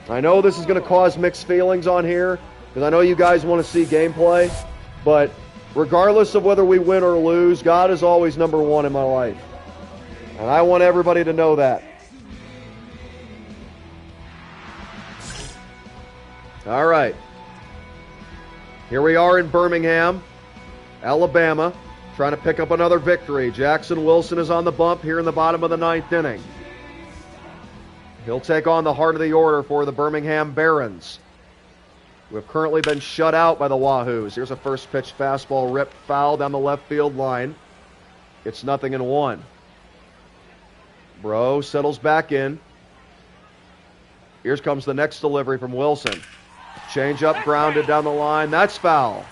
I know this is going to cause mixed feelings on here, because I know you guys want to see gameplay, but regardless of whether we win or lose, God is always number one in my life. And I want everybody to know that. All right. Here we are in Birmingham, Alabama, trying to pick up another victory. Jackson Wilson is on the bump here in the bottom of the 9th inning. He'll take on the heart of the order for the Birmingham Barons, who have currently been shut out by the Wahoos. Here's a first pitch fastball ripped foul down the left field line. It's 0-1. Bro settles back in. Here comes the next delivery from Wilson. Change up grounded down the line. That's foul.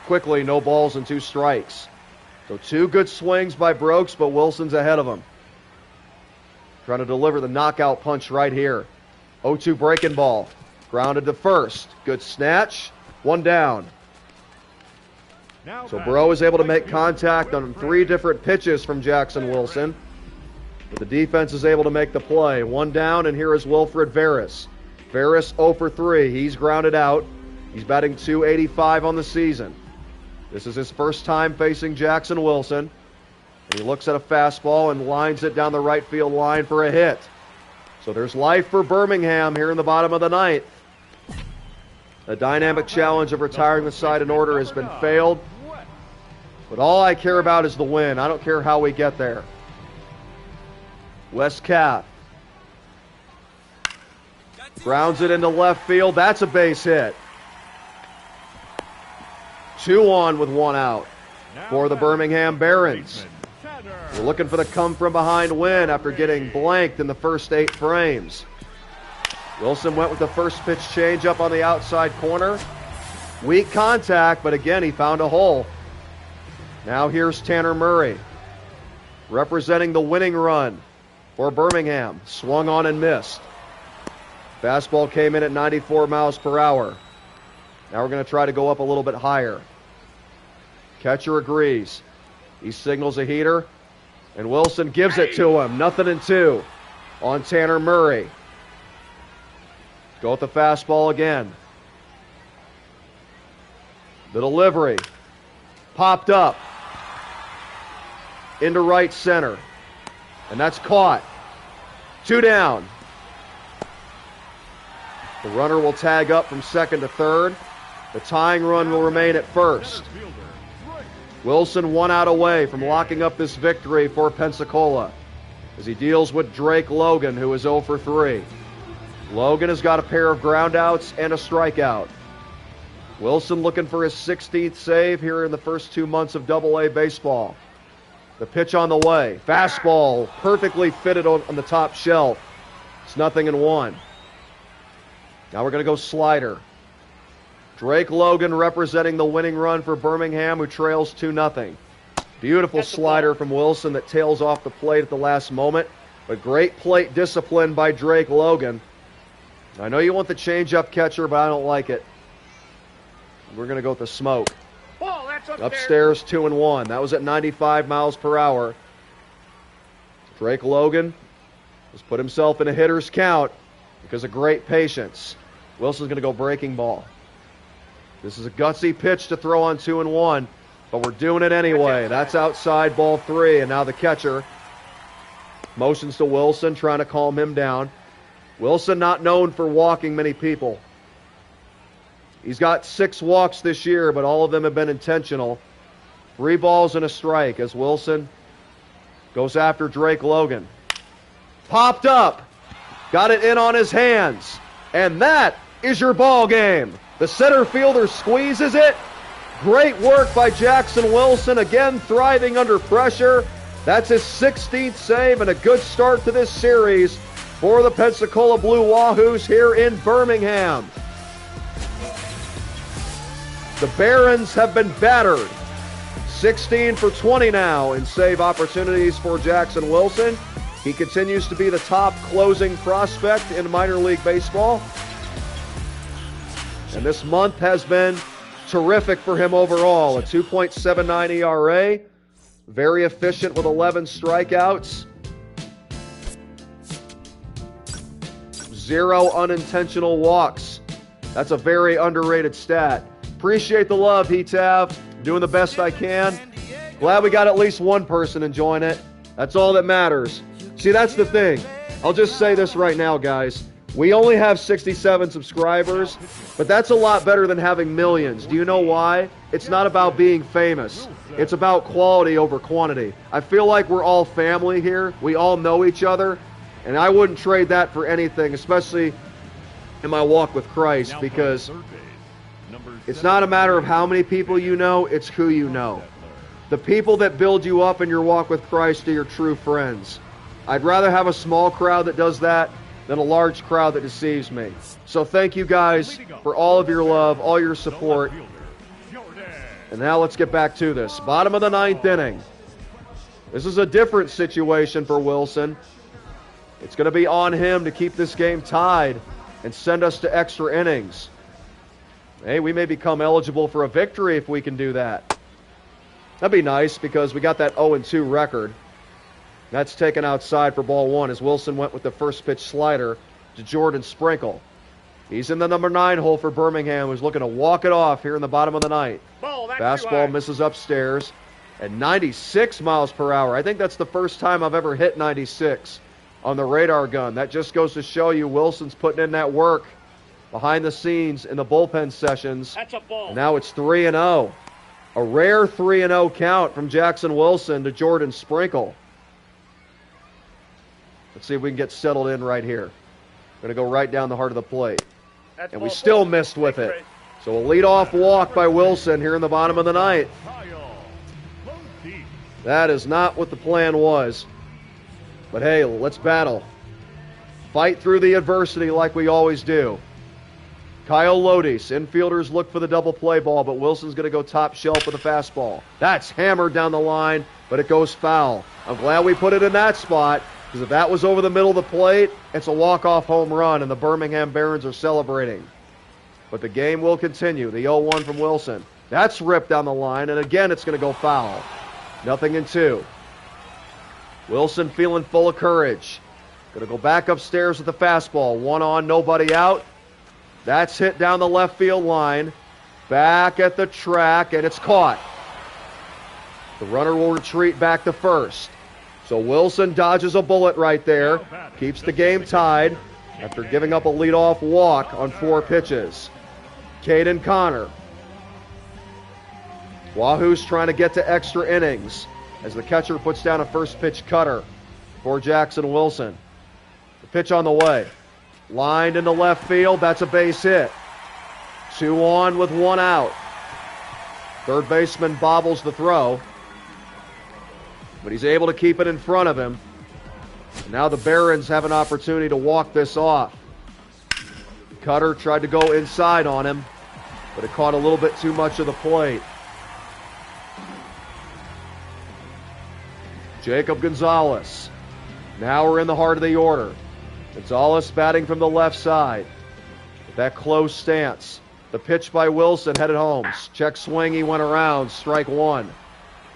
Quickly, no balls and 2 strikes. So 2 good swings by Brooks, but Wilson's ahead of him. Trying to deliver the knockout punch right here. 0-2 breaking ball. Grounded to first. Good snatch. 1 down. So Bro is able to make contact on 3 different pitches from Jackson Wilson. But the defense is able to make the play. 1 down, and here is Wilfred Veras. Veras 0 for 3. He's grounded out. He's batting .285 on the season. This is his first time facing Jackson Wilson. And he looks at a fastball and lines it down the right field line for a hit. So there's life for Birmingham here in the bottom of the 9th. The dynamic challenge of retiring the side in order has been failed. But all I care about is the win. I don't care how we get there. Wes Kath grounds it into left field. That's a base hit. 2 on with 1 out for the Birmingham Barons. We're looking for the come-from-behind win after getting blanked in the first 8 frames. Wilson went with the first pitch changeup on the outside corner. Weak contact, but again, he found a hole. Now here's Tanner Murray, representing the winning run for Birmingham. Swung on and missed. Fastball came in at 94 miles per hour. Now we're going to try to go up a little bit higher. Catcher agrees. He signals a heater, and Wilson gives it to him. 0-2 on Tanner Murray. Go with the fastball again. The delivery popped up into right center, and that's caught. 2 down. The runner will tag up from second to third. The tying run will remain at first. Wilson 1 out away from locking up this victory for Pensacola as he deals with Drake Logan, who is 0 for 3. Logan has got a pair of groundouts and a strikeout. Wilson looking for his 16th save here in the first 2 months of Double-A baseball. The pitch on the way. Fastball perfectly fitted on the top shelf. It's 0-1. Now we're going to go slider. Drake Logan representing the winning run for Birmingham, who trails 2-0. Beautiful slider from Wilson that tails off the plate at the last moment. But great plate discipline by Drake Logan. I know you want the changeup catcher, but I don't like it. We're going to go with the smoke. Ball, that's Upstairs 2-1. That was at 95 miles per hour. Drake Logan has put himself in a hitter's count because of great patience. Wilson's going to go breaking ball. This is a gutsy pitch to throw on 2-1, but we're doing it anyway. That's outside, ball 3, and now the catcher motions to Wilson, trying to calm him down. Wilson not known for walking many people. He's got 6 walks this year, but all of them have been intentional. 3 balls and a strike as Wilson goes after Drake Logan. Popped up. Got it in on his hands. And that is your ball game. The center fielder squeezes it. Great work by Jackson Wilson, again thriving under pressure. That's his 16th save and a good start to this series for the Pensacola Blue Wahoos here in Birmingham. The Barons have been battered. 16 for 20 now in save opportunities for Jackson Wilson. He continues to be the top closing prospect in minor league baseball. And this month has been terrific for him overall. A 2.79 ERA. Very efficient with 11 strikeouts. 0 unintentional walks. That's a very underrated stat. Appreciate the love, Hetav. Doing the best I can. Glad we got at least one person enjoying it. That's all that matters. See, that's the thing. I'll just say this right now, guys. We only have 67 subscribers, but that's a lot better than having millions. Do you know why? It's not about being famous. It's about quality over quantity. I feel like we're all family here. We all know each other, and I wouldn't trade that for anything, especially in my walk with Christ, because it's not a matter of how many people you know, it's who you know. The people that build you up in your walk with Christ are your true friends. I'd rather have a small crowd that does that than a large crowd that deceives me. So thank you guys for all of your love, all your support. And now let's get back to this. Bottom of the 9th inning. This is a different situation for Wilson. It's going to be on him to keep this game tied and send us to extra innings. Hey, we may become eligible for a victory if we can do that. That'd be nice because we got that 0-2 record. That's taken outside for ball 1 as Wilson went with the first pitch slider to Jordan Sprinkle. He's in the number 9 hole for Birmingham, who's looking to walk it off here in the bottom of the 9th. Fastball misses upstairs at 96 miles per hour. I think that's the first time I've ever hit 96 on the radar gun. That just goes to show you Wilson's putting in that work behind the scenes in the bullpen sessions. That's a ball. And now it's 3-0. A rare 3-0 count from Jackson Wilson to Jordan Sprinkle. Let's see if we can get settled in right here. Going to go right down the heart of the plate. And we still missed with it. So a leadoff walk by Wilson here in the bottom of the 9th. That is not what the plan was. But hey, let's battle. Fight through the adversity like we always do. Kyle Lodis, infielders look for the double play ball, but Wilson's going to go top shelf with a fastball. That's hammered down the line, but it goes foul. I'm glad we put it in that spot, because if that was over the middle of the plate, it's a walk-off home run, and the Birmingham Barons are celebrating. But the game will continue. The 0-1 from Wilson. That's ripped down the line, and again it's going to go foul. 0-2. Wilson feeling full of courage. Going to go back upstairs with the fastball. 1 on, nobody out. That's hit down the left field line. Back at the track, and it's caught. The runner will retreat back to first. So Wilson dodges a bullet right there. Keeps the game tied after giving up a leadoff walk on 4 pitches. Caden Connor. Wahoo's trying to get to extra innings as the catcher puts down a first pitch cutter for Jackson Wilson. The pitch on the way. Lined into left field. That's a base hit. 2 on with 1 out. Third baseman bobbles the throw, but he's able to keep it in front of him. And now the Barons have an opportunity to walk this off. Cutter tried to go inside on him, but it caught a little bit too much of the plate. Jacob Gonzalez. Now we're in the heart of the order. Gonzalez batting from the left side. With that close stance. The pitch by Wilson headed home. Check swing, he went around. Strike 1.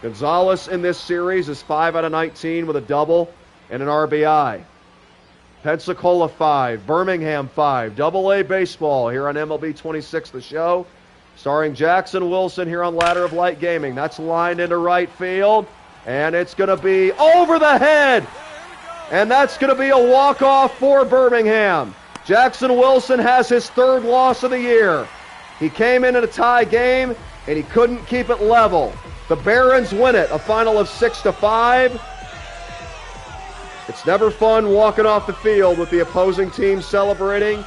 Gonzalez in this series is 5 out of 19 with a double and an RBI. Pensacola 5, Birmingham 5, Double-A baseball here on MLB 26, the show. Starring Jackson Wilson here on Ladder of Light Gaming. That's lined into right field, and it's going to be over the head. And that's going to be a walk-off for Birmingham. Jackson Wilson has his 3rd loss of the year. He came in a tie game, and he couldn't keep it level. The Barons win it, a final of 6-5. It's never fun walking off the field with the opposing team celebrating,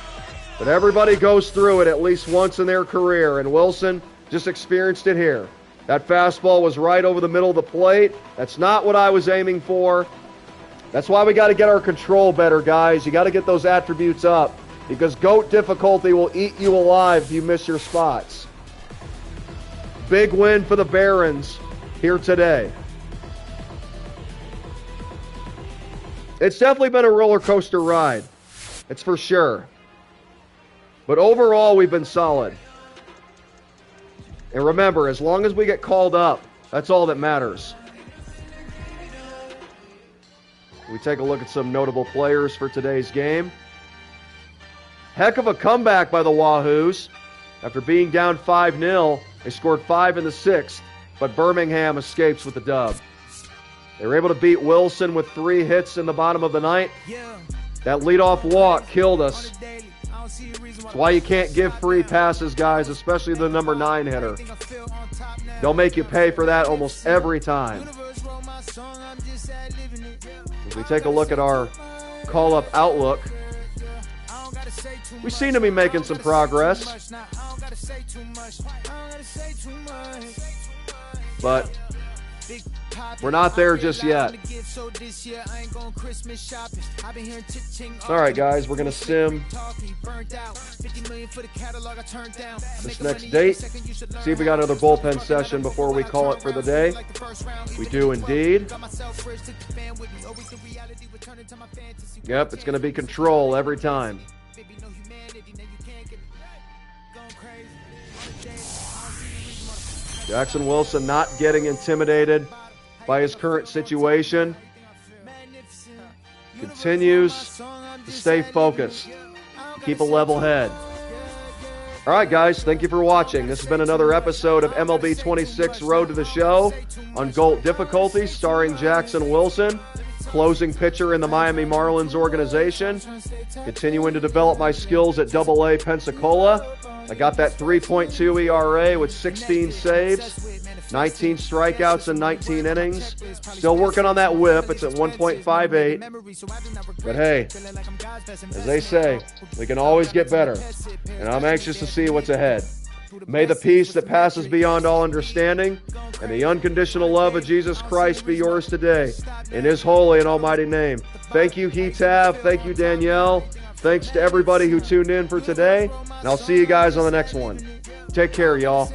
but everybody goes through it at least once in their career, and Wilson just experienced it here. That fastball was right over the middle of the plate. That's not what I was aiming for. That's why we got to get our control better, guys. You got to get those attributes up, because GOAT difficulty will eat you alive if you miss your spots. Big win for the Barons here today. It's definitely been a roller coaster ride. It's for sure. But overall, we've been solid. And remember, as long as we get called up, that's all that matters. We take a look at some notable players for today's game. Heck of a comeback by the Wahoos. After being down 5-0, they scored 5 in the 6th, but Birmingham escapes with the dub. They were able to beat Wilson with 3 hits in the bottom of the ninth. That leadoff walk killed us. That's why you can't give free passes, guys, especially the number 9 hitter. They'll make you pay for that almost every time. As we take a look at our call-up outlook, we seem to be making some progress. But we're not there just yet. All right, guys, we're going to sim this next date. See if we got another bullpen session before we call it for the day. We do indeed. Yep, it's going to be control every time. Jackson Wilson not getting intimidated by his current situation. Continues to stay focused. Keep a level head. All right, guys, thank you for watching. This has been another episode of MLB 26 Road to the Show on Gold Difficulty, starring Jackson Wilson, closing pitcher in the Miami Marlins organization. Continuing to develop my skills at AA Pensacola. I got that 3.2 ERA with 16 saves, 19 strikeouts in 19 innings. Still working on that whip. It's at 1.58. But hey, as they say, we can always get better. And I'm anxious to see what's ahead. May the peace that passes beyond all understanding and the unconditional love of Jesus Christ be yours today. In His holy and almighty name. Thank you, Hetav. Thank you, Danielle. Thanks to everybody who tuned in for today. And I'll see you guys on the next one. Take care, y'all.